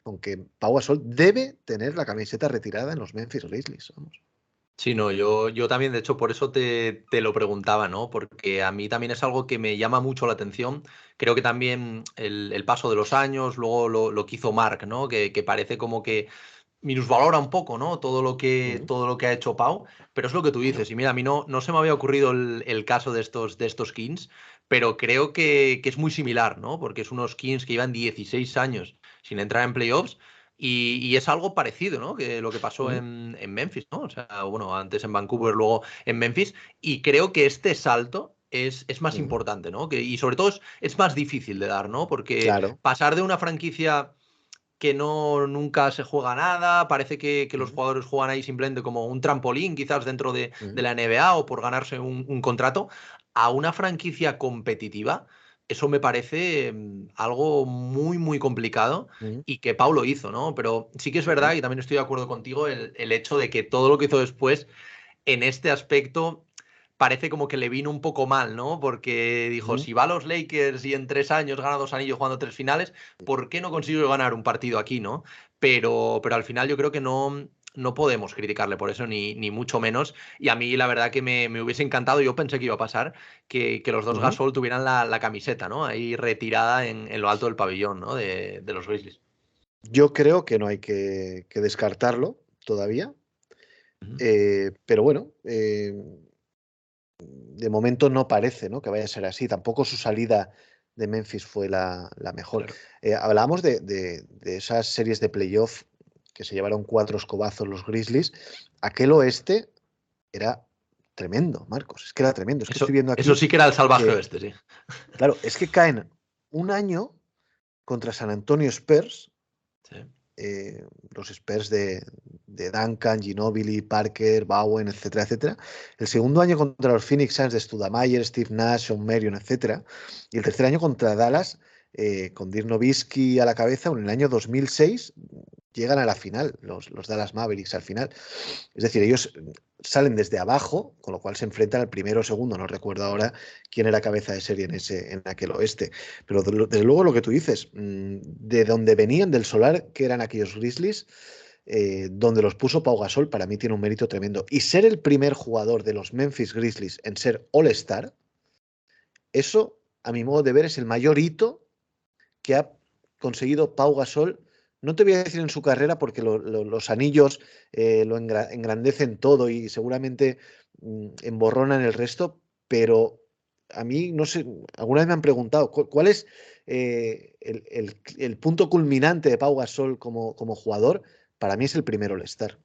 con que Pau Gasol debe tener la camiseta retirada en los Memphis Grizzlies. Vamos. Sí, no, yo también, de hecho, por eso te lo preguntaba, ¿no? Porque a mí también es algo que me llama mucho la atención. Creo que también el paso de los años, luego lo que hizo Mark, ¿no? Que parece como que minusvalora un poco, ¿no? Todo lo que, Mm, todo lo que ha hecho Pau, pero es lo que tú dices. Y mira, a mí no se me había ocurrido el caso de estos Kings, pero creo que es muy similar, ¿no? Porque es unos Kings que llevan 16 años sin entrar en playoffs. Y es algo parecido, ¿no? Que lo que pasó mm, en Memphis, ¿no? O sea, bueno, antes en Vancouver, luego en Memphis. Y creo que este salto es más mm. importante, ¿no? Y sobre todo es más difícil de dar, ¿no? Porque Claro. pasar de una franquicia que no nunca se juega nada, parece que los Mm, jugadores juegan ahí simplemente como un trampolín, quizás dentro de mm, la NBA o por ganarse un contrato, a una franquicia competitiva. Eso me parece algo muy, muy complicado mm, y que Paulo hizo, ¿no? Pero sí que es verdad, mm, y también estoy de acuerdo contigo, el hecho de que todo lo que hizo después en este aspecto parece como que le vino un poco mal, ¿no? Porque dijo, Ujú. si va a los Lakers y en 3 años gana 2 anillos jugando 3 finales, ¿por qué no consigo ganar un partido aquí, no? Pero al final yo creo que no podemos criticarle por eso, ni mucho menos. Y a mí la verdad que me hubiese encantado, yo pensé que iba a pasar, que los dos Ujú. Gasol tuvieran la camiseta, ¿no? Ahí retirada en lo alto del pabellón, ¿no? De los Grizzlies. Yo creo que no hay que descartarlo todavía, Ujú. pero bueno, de momento no parece, ¿no?, que vaya a ser así. Tampoco su salida de Memphis fue la mejor. Claro. Hablábamos de esas series de playoff que se llevaron 4 escobazos los Grizzlies. Aquel oeste era tremendo, Marcos. Es que era tremendo. Es que estoy viendo Eso aquí sí que era el salvaje que, oeste, sí. claro, es que caen un año contra San Antonio Spurs, Sí. los Spurs de Duncan, Ginobili, Parker, Bowen, etcétera, etcétera. El segundo año contra los Phoenix Suns de Studamayer, Steve Nash, Sean Marion, etcétera. Y el tercer año contra Dallas, con Dirk Nowitzki a la cabeza. En el año 2006 llegan a la final, los Dallas Mavericks al final. Es decir, ellos salen desde abajo, con lo cual se enfrentan al primero o segundo. No recuerdo ahora quién era cabeza de serie en aquel oeste. Pero desde luego lo que tú dices, de donde venían, del solar que eran aquellos Grizzlies, donde los puso Pau Gasol, para mí tiene un mérito tremendo. Y ser el primer jugador de los Memphis Grizzlies en ser All-Star, eso, a mi modo de ver, es el mayor hito que ha conseguido Pau Gasol. No te voy a decir en su carrera porque los anillos lo engrandecen todo y seguramente emborronan el resto, pero a mí, no sé, alguna vez me han preguntado cuál es el punto culminante de Pau Gasol como jugador. Para mí es el primer All-Star.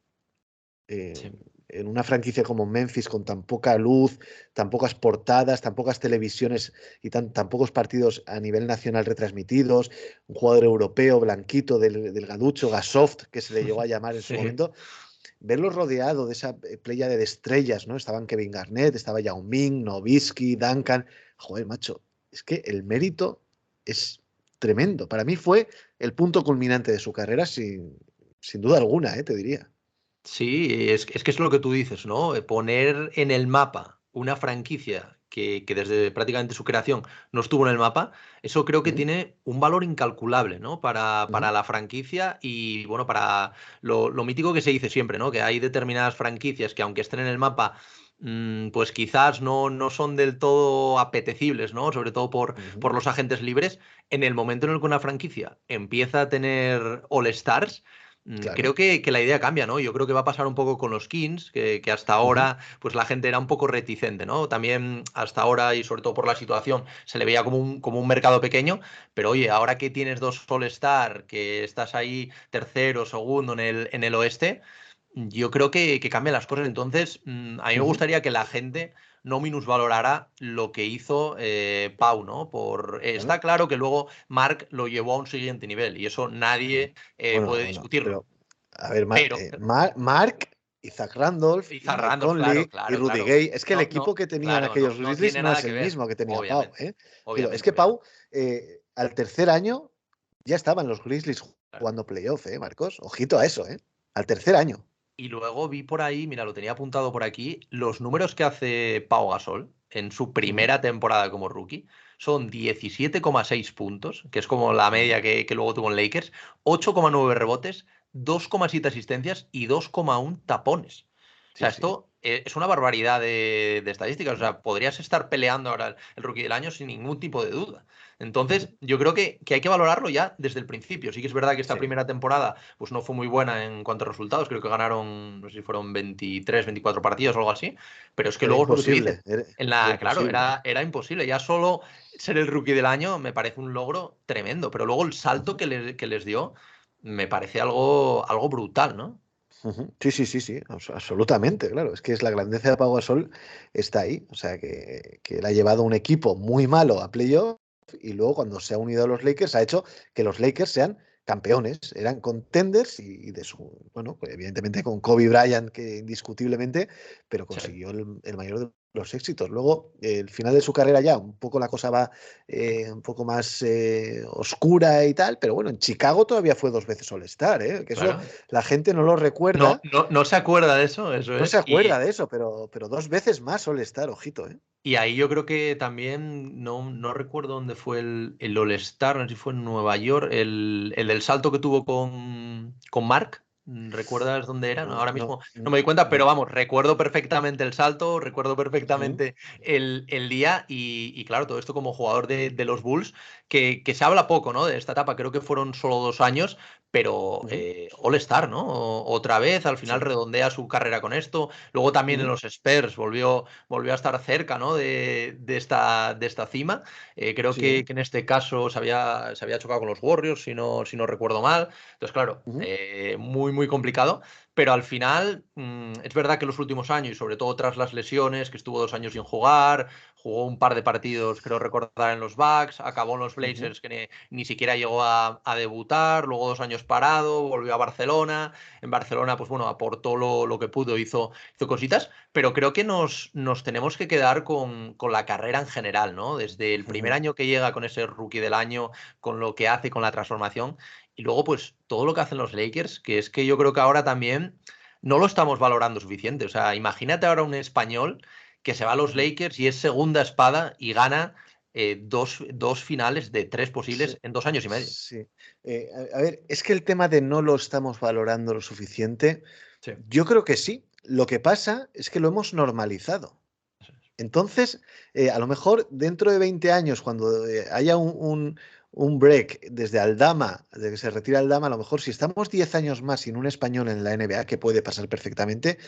eh, Sí. en una franquicia como Memphis, con tan poca luz, tan pocas portadas, tan pocas televisiones y tan pocos partidos a nivel nacional retransmitidos, un jugador europeo, blanquito, delgaducho, Gasoft, que se le llegó a llamar en su Sí. momento, verlo rodeado de esa playa de estrellas, ¿no? Estaban Kevin Garnett, estaba Yao Ming, Nowitzki, Duncan. Joder, macho, es que el mérito es tremendo. Para mí fue el punto culminante de su carrera, sin duda alguna, te diría. Sí, es que es lo que tú dices, ¿no? Poner en el mapa una franquicia que desde prácticamente su creación no estuvo en el mapa, eso creo que Ujú, tiene un valor incalculable, ¿no? Para ujú, la franquicia y, bueno, para lo mítico que se dice siempre, ¿no? Que hay determinadas franquicias que aunque estén en el mapa, pues quizás no son del todo apetecibles, ¿no? Sobre todo por ujú. los agentes libres. En el momento en el que una franquicia empieza a tener All-Stars, creo Claro. que la idea cambia, ¿no? Yo creo que va a pasar un poco con los Kings, que hasta Ujú, ahora pues la gente era un poco reticente, ¿no? También hasta ahora y sobre todo por la situación se le veía como un mercado pequeño, pero oye, ahora que tienes dos All-Star, que estás ahí tercero, segundo en el oeste, yo creo que cambian las cosas. Entonces, a mí me ujú. gustaría que la gente no minusvalorara lo que hizo Pau, ¿no? Bueno, Está claro que luego Mark lo llevó a un siguiente nivel y eso bueno, nadie bueno, puede bueno, discutirlo. pero a ver, Pero, Mark, Isaac Randolph y Izar Mike Randolph, claro, Conley y claro, Rudy claro. Gay, es que el No, no, equipo que tenían claro, no, aquellos no Grizzlies tiene no es nada que el ver. mismo que tenía Pau, Obviamente, ¿eh? Digo, es obviamente, que obviamente. Pau, al tercer año ya estaban los Grizzlies Claro. jugando playoff, Marcos. Ojito a eso, ¿eh? Al tercer año. Y luego vi por ahí, mira, lo tenía apuntado por aquí, los números que hace Pau Gasol en su Ujú, primera temporada como rookie son 17,6 puntos, que es como la ujú. media que luego tuvo en Lakers, 8,9 rebotes, 2,7 asistencias y 2,1 tapones. O sea, Sí, sí. esto es una barbaridad de estadísticas. O Ujú, sea, podrías estar peleando ahora el rookie del año sin ningún tipo de duda. ujú. Entonces, yo creo que hay que valorarlo ya desde el principio. Sí que es verdad que esta Sí. primera temporada pues no fue muy buena en cuanto a resultados. Creo que ganaron, no sé si fueron 23, 24 partidos o algo así. Pero es que Era luego es lo que tú imposible, dices. era Claro, imposible. era imposible. Ya solo ser el rookie del año me parece un logro tremendo. Pero luego el salto Ujú. que les dio me parece algo brutal, ¿no? Ujú. Sí, sí, sí, sí, absolutamente, claro. Es que es la grandeza de Pau Gasol está ahí. O sea, que él ha llevado un equipo muy malo a playoff y luego cuando se ha unido a los Lakers ha hecho que los Lakers sean campeones, eran contenders y de su, bueno, pues evidentemente con Kobe Bryant, que indiscutiblemente, pero Sí. consiguió el mayor de los éxitos. Luego, el final de su carrera ya, un poco la cosa va un poco más oscura y tal, pero bueno, en Chicago todavía fue 2 veces All-Star, ¿eh? Que eso Claro. la gente no lo No, recuerda, no, no se acuerda de eso no se es. acuerda de eso, pero 2 veces más All-Star, ojito, ¿eh? Y ahí yo creo que también, no recuerdo dónde fue el All-Star, no sé si fue en Nueva York, el del salto que tuvo con Mark. ¿Recuerdas dónde era? No, No, ahora no, mismo no me doy cuenta, pero no. vamos, recuerdo perfectamente el salto, recuerdo Ujú, perfectamente el día y claro, todo esto como jugador de los Bulls, que se habla poco, ¿no? De esta etapa, creo que fueron solo 2 años, pero ujú, All-Star, ¿no? Otra vez, al final sí. redondea su carrera con esto. Luego también en Ujú, los Spurs volvió a estar cerca, ¿no? de esta cima. Creo sí. que en este caso se había chocado con los Warriors, si no recuerdo mal. Entonces, claro, Ujú, muy, muy complicado. Pero al final, es verdad que los últimos años, y sobre todo tras las lesiones, que estuvo 2 años sin jugar, jugó un par de partidos, creo recordar, en los Bucks, acabó en los ujú, Blazers, que ni siquiera llegó a debutar, luego 2 años parado, volvió a Barcelona. En Barcelona, pues bueno, aportó lo que pudo, hizo cositas, pero creo que nos tenemos que quedar con la carrera en general, ¿no? Desde el primer ujú, año que llega con ese rookie del año, con lo que hace, con la transformación, y luego pues todo lo que hacen los Lakers, que es que yo creo que ahora también no lo estamos valorando suficiente. O sea, imagínate ahora un español que se va a los ujú. Lakers y es segunda espada y gana dos finales de tres Sí, posibles en 2 años y medio. sí. A ver, es que el tema de no lo estamos valorando lo suficiente, Sí, yo creo que sí. Lo que pasa es que lo hemos normalizado. eso es. Entonces, a lo mejor dentro de 20 años, cuando haya un break desde Aldama, desde que se retira Aldama, a lo mejor si estamos 10 años más sin un español en la NBA, que puede pasar perfectamente,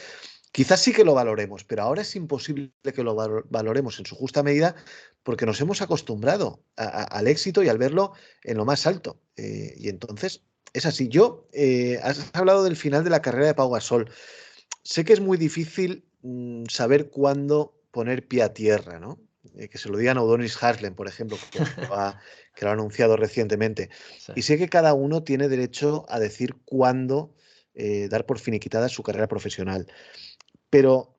quizás sí que lo valoremos, pero ahora es imposible que lo valoremos en su justa medida porque nos hemos acostumbrado al éxito y al verlo en lo más alto. Y entonces, es así. Has hablado del final de la carrera de Pau Gasol. Sé que es muy difícil saber cuándo poner pie a tierra, ¿no? Que se lo digan a Udonis Haslem, por ejemplo, que lo ha anunciado recientemente. Sí. Y sé que cada uno tiene derecho a decir cuándo dar por finiquitada su carrera profesional. Pero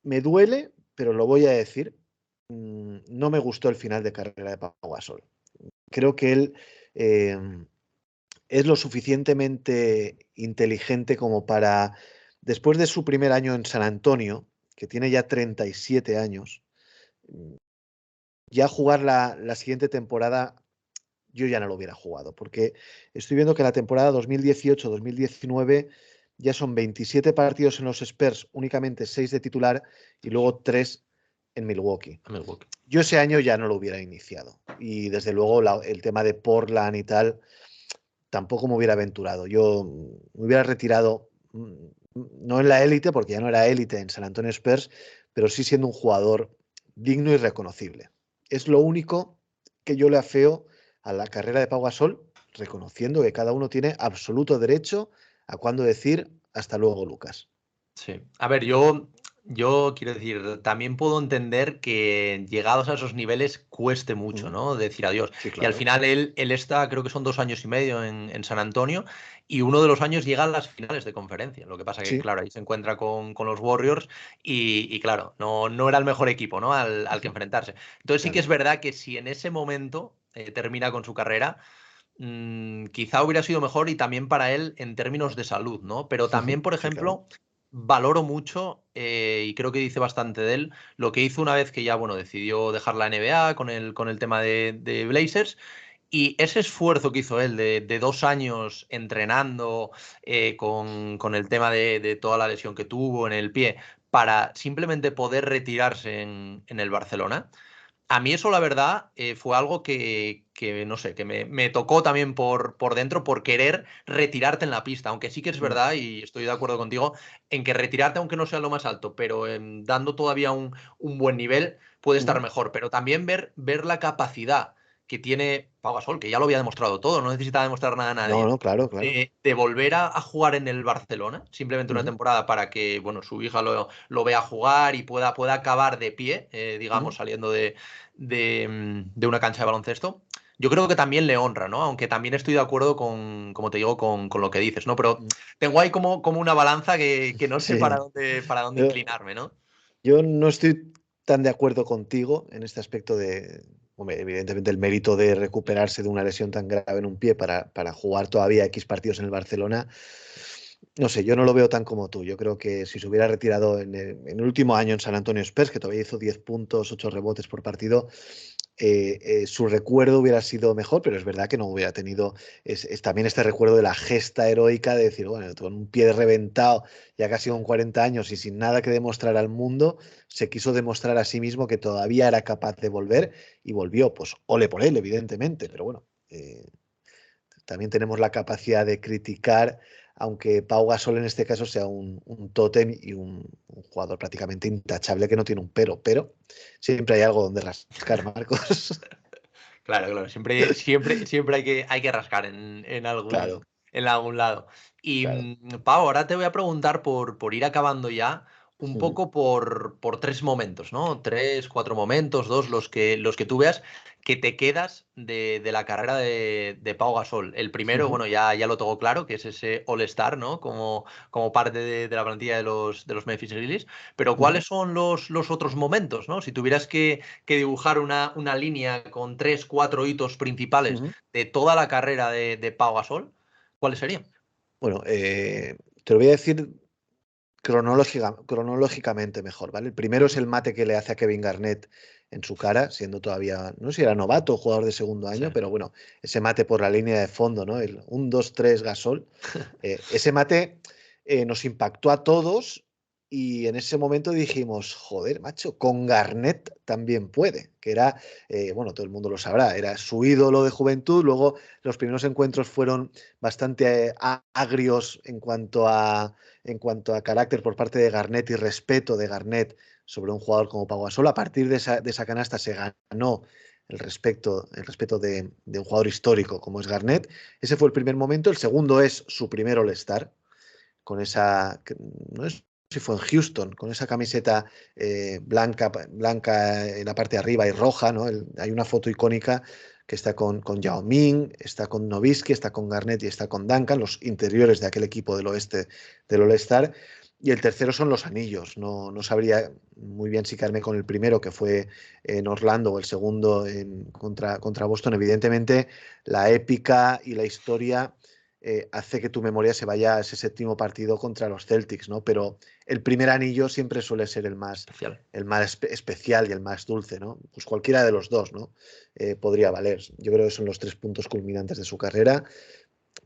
me duele, pero lo voy a decir. No me gustó el final de carrera de Pau Gasol. Creo que él eh, es lo suficientemente inteligente como para, después de su primer año en San Antonio, que tiene ya 37 años, mm, ya jugar la siguiente temporada, yo ya no lo hubiera jugado, porque estoy viendo que la temporada 2018-2019 ya son 27 partidos en los Spurs, únicamente 6 de titular y luego 3 en Milwaukee. A Milwaukee. Yo ese año ya no lo hubiera iniciado. Y desde luego el tema de Portland y tal, tampoco me hubiera aventurado. Yo me hubiera retirado, no en la élite, porque ya no era élite en San Antonio Spurs, pero sí siendo un jugador digno y reconocible. Es lo único que yo le afeo a la carrera de Pau Gasol, reconociendo que cada uno tiene absoluto derecho a cuando decir hasta luego, Lucas. Sí. A ver, yo quiero decir, también puedo entender que llegados a esos niveles cueste mucho, Ujú. ¿no? Decir adiós. Sí, Y al claro. final él está, creo que son 2 años y medio en San Antonio, y uno de los años llega a las finales de conferencia. Lo que pasa que, Sí, claro, ahí se encuentra con los Warriors y, claro, no era el mejor equipo, ¿no? Al que enfrentarse. Entonces sí que claro. es verdad que si en ese momento termina con su carrera, quizá hubiera sido mejor y también para él en términos de salud, ¿no? Pero también, por Sí, claro. ejemplo, valoro mucho, y creo que dice bastante de él, lo que hizo una vez que ya, bueno, decidió dejar la NBA con el tema de Blazers. Y ese esfuerzo que hizo él de 2 años entrenando con el tema de toda la lesión que tuvo en el pie para simplemente poder retirarse en el Barcelona, a mí eso, la verdad, fue algo que, no sé, que me tocó también por dentro por querer retirarte en la pista, aunque sí que es Mm, verdad, y estoy de acuerdo contigo, en que retirarte, aunque no sea lo más alto, pero dando todavía un buen nivel, puede estar ujú. mejor. Pero también ver la capacidad que tiene Pau Gasol, que ya lo había demostrado todo, no necesitaba demostrar nada a No, nadie, no, claro, claro. de volver a jugar en el Barcelona, simplemente una Ujú, temporada para que, bueno, su hija lo vea jugar y pueda acabar de pie, ujú. digamos, saliendo de una cancha de baloncesto. Yo creo que también le honra, ¿no? Aunque también estoy de acuerdo como te digo, con lo que dices, ¿no? Pero Mm, tengo ahí como una balanza que no sé sí. para dónde Yo, inclinarme, ¿no? yo no estoy. tan de acuerdo contigo en este aspecto de, hombre, evidentemente el mérito de recuperarse de una lesión tan grave en un pie para jugar todavía X partidos en el Barcelona. No sé, yo no lo veo tan como tú. Yo creo que si se hubiera retirado en el último año en San Antonio Spurs, que todavía hizo 10 puntos, 8 rebotes por partido, su recuerdo hubiera sido mejor, pero es verdad que no hubiera tenido también este recuerdo de la gesta heroica de decir, bueno, con un pie reventado, ya casi con 40 años y sin nada que demostrar al mundo, se quiso demostrar a sí mismo que todavía era capaz de volver y volvió. Pues ole por él, evidentemente, pero bueno, también tenemos la capacidad de criticar, aunque Pau Gasol en este caso sea un tótem y un jugador prácticamente intachable que no tiene un pero siempre hay algo donde rascar, Marcos. Claro, claro, siempre hay que rascar Claro, en algún lado. Y claro. Pau, ahora te voy a preguntar por ir acabando ya, un Ujú, poco por tres momentos, ¿no? Tres, cuatro momentos, dos, los que tú veas que te quedas de la carrera de Pau Gasol. El primero, ujú, bueno, ya lo tengo claro, que es ese All-Star, ¿no? Como parte de la plantilla de los Memphis Grizzlies. Pero ujú, ¿cuáles son los otros momentos, ¿no? Si tuvieras que dibujar una línea con tres, cuatro hitos principales ujú. de toda la carrera de Pau Gasol, ¿cuáles serían? Bueno, te lo voy a decir cronológicamente mejor, ¿vale? El primero es Ujú. el mate que le hace a Kevin Garnett en su cara, siendo todavía, no sé si era novato o jugador de segundo Sí. año, pero bueno, ese mate por la línea de fondo, ¿no? El 1, 2, 3 Gasol. Ese mate nos impactó a todos y en ese momento dijimos, joder, macho, con Garnett también puede, que era, bueno, todo el mundo lo sabrá, era su ídolo de juventud, luego los primeros encuentros fueron bastante agrios en cuanto a carácter por parte de Garnett y respeto de Garnett sobre un jugador como Pau Gasol. A partir de esa canasta se ganó el respeto de un jugador histórico como es Garnett. Ese fue el primer momento. El segundo es su primer All-Star, con esa, no sé si fue en Houston, con esa camiseta blanca en la parte de arriba y roja, ¿no? Hay una foto icónica que está con Yao Ming, está con Nowitzki, está con Garnett y está con Duncan, los interiores de aquel equipo del oeste del All-Star. Y el tercero son los anillos. No sabría muy bien si quedarme con el primero, que fue en Orlando, o el segundo contra Boston. Evidentemente, la épica y la historia hace que tu memoria se vaya a ese séptimo partido contra los Celtics, ¿no? Pero el primer anillo siempre suele ser el más, Especial. el más especial y el más dulce, ¿no? Pues cualquiera de los dos, ¿no? Podría valer. Yo creo que son los tres puntos culminantes de su carrera.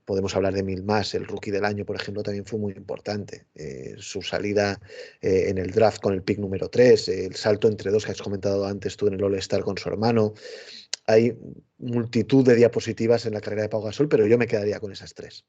Podemos hablar de mil más. El rookie del año, por ejemplo, también fue muy importante. Su salida en el draft con el pick número 3, el salto entre dos que has comentado antes tú en el All-Star con su hermano. Hay multitud de diapositivas en la carrera de Pau Gasol, pero yo me quedaría con esas tres.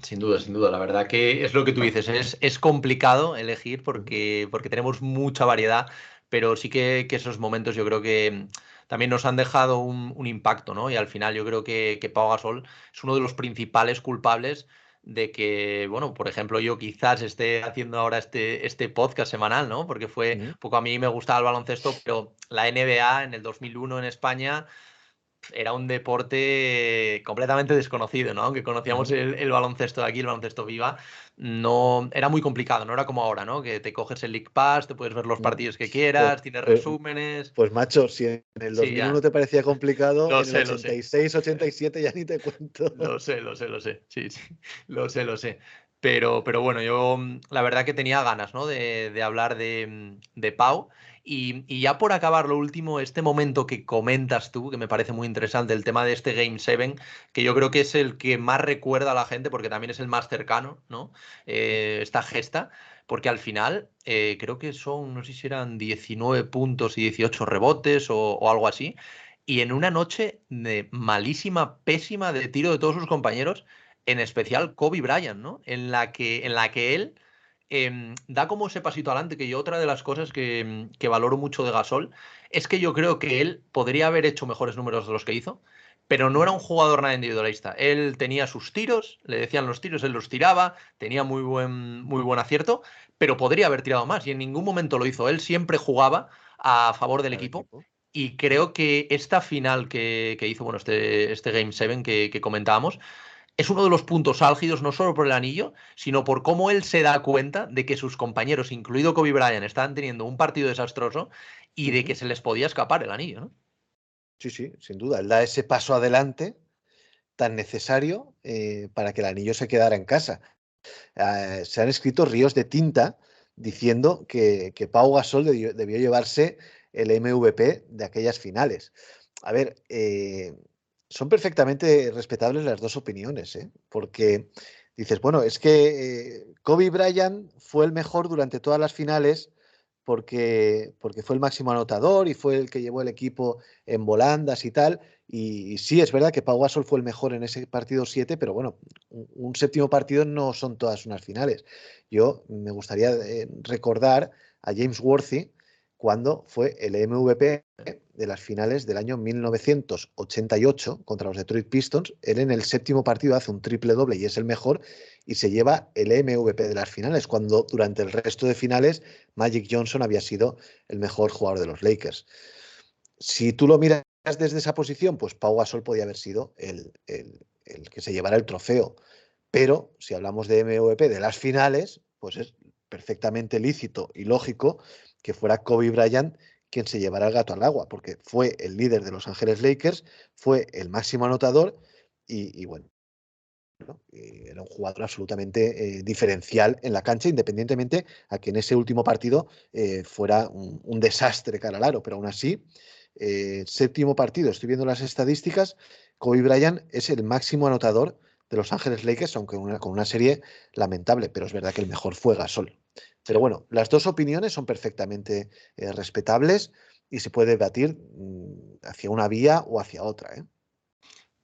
Sin duda, sin duda. La verdad que es lo que tú dices. Es complicado elegir Ujú, porque tenemos mucha variedad, pero sí que esos momentos yo creo que también nos han dejado un impacto, ¿no? Y al final yo creo que Pau Gasol es uno de los principales culpables de que, bueno, por ejemplo, yo quizás esté haciendo ahora este podcast semanal, ¿no? Porque fue, ujú, poco a mí me gustaba el baloncesto, pero la NBA en el 2001 en España era un deporte completamente desconocido, ¿no? Aunque conocíamos ujú. el baloncesto de aquí, el baloncesto viva, no era muy complicado, no era como ahora, ¿no? Que te coges el League Pass, te puedes ver los Mm. partidos que Pues, quieras, tienes pues, resúmenes. pues, macho, si en el Sí, 2001 ya. te parecía complicado, Lo en el sé, lo sé. 86, 87 ya ni te cuento. Lo sé, lo sé, lo sé. Sí, sí. Lo sé, lo sé. Pero bueno, yo la verdad que tenía ganas, ¿no? De hablar de Pau. Y ya por acabar lo último, este momento que comentas tú, que me parece muy interesante, el tema de este Game 7, que yo creo que es el que más recuerda a la gente, porque también es el más cercano, ¿no? Esta gesta, porque al final creo que son, no sé si eran 19 puntos y 18 rebotes o algo así. Y en una noche de malísima, pésima de tiro de todos sus compañeros, en especial Kobe Bryant, ¿no? En la que él da como ese pasito adelante, que yo otra de las cosas que valoro mucho de Gasol es que yo creo que él podría haber hecho mejores números de los que hizo, pero no era un jugador nada individualista. Él tenía sus tiros, le decían los tiros, él los tiraba, tenía muy buen acierto, pero podría haber tirado más y en ningún momento lo hizo. Él siempre jugaba a favor del Para el equipo equipo. y creo que esta final que hizo, bueno, este Game 7 que comentábamos, es uno de los puntos álgidos, no solo por el anillo, sino por cómo él se da cuenta de que sus compañeros, incluido Kobe Bryant, están teniendo un partido desastroso y de que se les podía escapar el anillo, ¿no? Sí, sí, sin duda. Él da ese paso adelante tan necesario para que el anillo se quedara en casa. Se han escrito ríos de tinta diciendo que Pau Gasol debió llevarse el MVP de aquellas finales. A ver, son perfectamente respetables las dos opiniones, ¿eh? Porque dices, bueno, es que Kobe Bryant fue el mejor durante todas las finales porque fue el máximo anotador y fue el que llevó el equipo en volandas y tal. Y sí, es verdad que Pau Gasol fue el mejor en ese partido 7, pero bueno, un séptimo partido no son todas unas finales. Yo me gustaría recordar a James Worthy cuando fue el MVP de las finales del año 1988 contra los Detroit Pistons. Él en el séptimo partido hace un triple doble y es el mejor y se lleva el MVP de las finales, cuando durante el resto de finales Magic Johnson había sido el mejor jugador de los Lakers. Si tú lo miras desde esa posición, pues Pau Gasol podía haber sido el que se llevara el trofeo. Pero si hablamos de MVP de las finales, pues es perfectamente lícito y lógico que fuera Kobe Bryant quien se llevara el gato al agua, porque fue el líder de Los Ángeles Lakers, fue el máximo anotador y bueno, ¿no? Era un jugador absolutamente diferencial en la cancha, independientemente a que en ese último partido fuera un desastre cara al aro, pero aún así, séptimo partido, estoy viendo las estadísticas, Kobe Bryant es el máximo anotador de Los Ángeles Lakers, aunque con una serie lamentable, pero es verdad que el mejor fue Gasol. Sí. Pero bueno, las dos opiniones son perfectamente respetables y se puede debatir hacia una vía o hacia otra, ¿eh?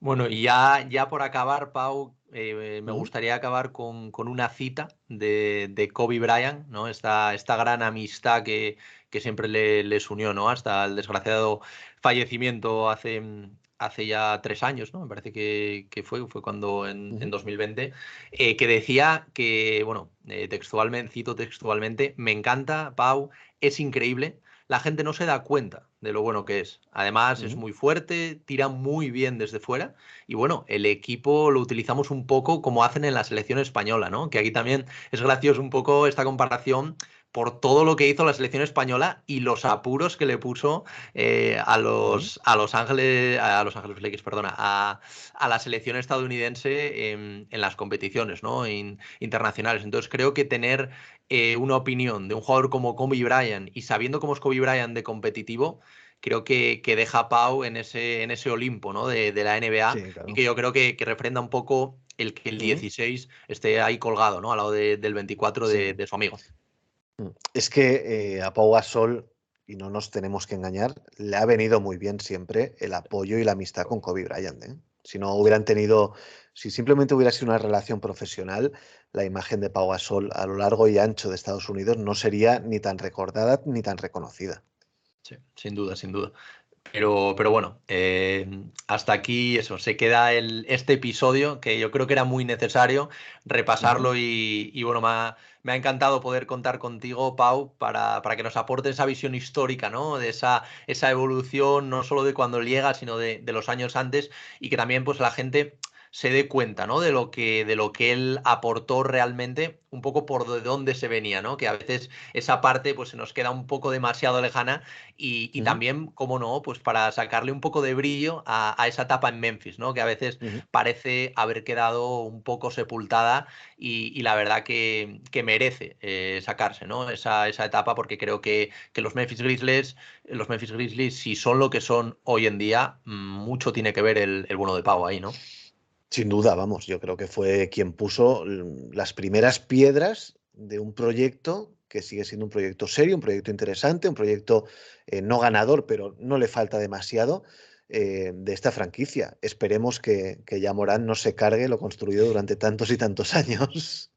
Bueno, y ya por acabar, Pau, me Ujú, gustaría acabar con una cita de Kobe Bryant, ¿no? Esta gran amistad que siempre les unió, ¿no? Hasta el desgraciado fallecimiento hace ya 3 años, ¿no? Me parece que fue cuando en ujú, 2020, que decía que, bueno, textualmente, cito textualmente, me encanta, Pau, es increíble. La gente no se da cuenta de lo bueno que es. Además, es ujú. muy fuerte, tira muy bien desde fuera. Y bueno, el equipo lo utilizamos un poco como hacen en la selección española, ¿no? Que aquí también es gracioso un poco esta comparación por todo lo que hizo la selección española y los apuros que le puso Ujú. a los Ángeles Lakers, perdona, a la selección estadounidense en las competiciones, ¿no? Internacionales. Entonces creo que tener una opinión de un jugador como Kobe Bryant y sabiendo cómo es Kobe Bryant de competitivo, creo que deja a Pau en ese Olimpo, ¿no? de la NBA Sí, y claro. que yo creo que refrenda un poco el que el Ujú. 16 esté ahí colgado, ¿no? Al lado del 24 Sí. de su amigo. Es que a Pau Gasol, y no nos tenemos que engañar, le ha venido muy bien siempre el apoyo y la amistad con Kobe Bryant, ¿eh? Si no hubieran tenido, si simplemente hubiera sido una relación profesional, la imagen de Pau Gasol a lo largo y ancho de Estados Unidos no sería ni tan recordada ni tan reconocida. Sí, sin duda, sin duda. Pero bueno, hasta aquí eso, se queda este episodio que yo creo que era muy necesario Ujú. repasarlo y bueno, me ha encantado poder contar contigo, Pau, para que nos aporte esa visión histórica, ¿no? De esa evolución, no solo de cuando llega, sino de los años antes y que también pues la gente se dé cuenta, ¿no? De lo que él aportó realmente, un poco por de dónde se venía, ¿no? Que a veces esa parte pues se nos queda un poco demasiado lejana y Ujú. también, cómo no, pues para sacarle un poco de brillo a esa etapa en Memphis, ¿no? Que a veces Ujú. parece haber quedado un poco sepultada y la verdad que merece sacarse, ¿no? Esa etapa porque creo que los Memphis Grizzlies, si son lo que son hoy en día, mucho tiene que ver el bueno de Pau ahí, ¿no? Sin duda, vamos, yo creo que fue quien puso las primeras piedras de un proyecto que sigue siendo un proyecto serio, un proyecto interesante, un proyecto no ganador, pero no le falta demasiado de esta franquicia. Esperemos que ya Morán no se cargue lo construido durante tantos y tantos años.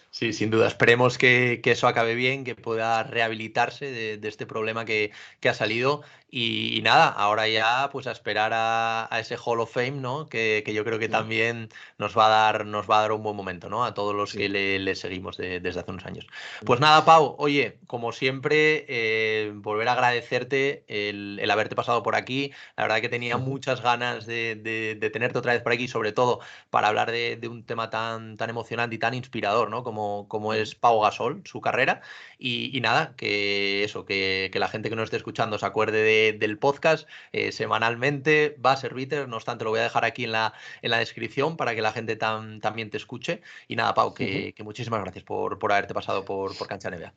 Sí, sin duda. Esperemos que eso acabe bien, que pueda rehabilitarse de este problema que ha salido. Y nada, ahora ya pues a esperar a ese Hall of Fame, ¿no? Que yo creo que Mm. también nos va a dar un buen momento, ¿no? A todos los que Sí. le seguimos desde hace unos años. Mm. Pues nada, Pau, oye, como siempre, volver a agradecerte el haberte pasado por aquí. La verdad que tenía Ujú. muchas ganas de tenerte otra vez por aquí, sobre todo para hablar de un tema tan emocionante y tan inspirador, ¿no? como es Pau Gasol, su carrera. Y nada, que eso, que la gente que nos esté escuchando se acuerde del podcast semanalmente. Va a ser Bitter, no obstante, lo voy a dejar aquí en la descripción para que la gente también te escuche. Y nada, Pau, Ujú. que muchísimas gracias por haberte pasado por Cancha NBA.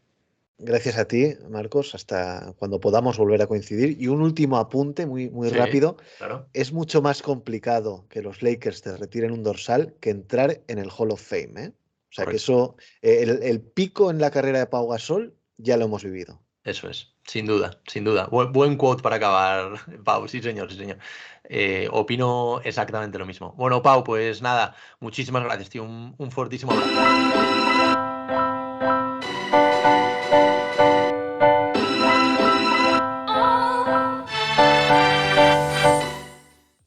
Gracias a ti, Marcos, hasta cuando podamos volver a coincidir. Y un último apunte muy, muy Sí, rápido. claro, Es mucho más complicado que los Lakers te retiren un dorsal que entrar en el Hall of Fame, ¿eh? O sea que correcto. eso, el pico en la carrera de Pau Gasol ya lo hemos vivido. Eso es, sin duda, sin duda. Buen quote para acabar, Pau. Sí, señor, sí, señor. Opino exactamente lo mismo. Bueno, Pau, pues nada, muchísimas gracias, tío. Un fortísimo abrazo.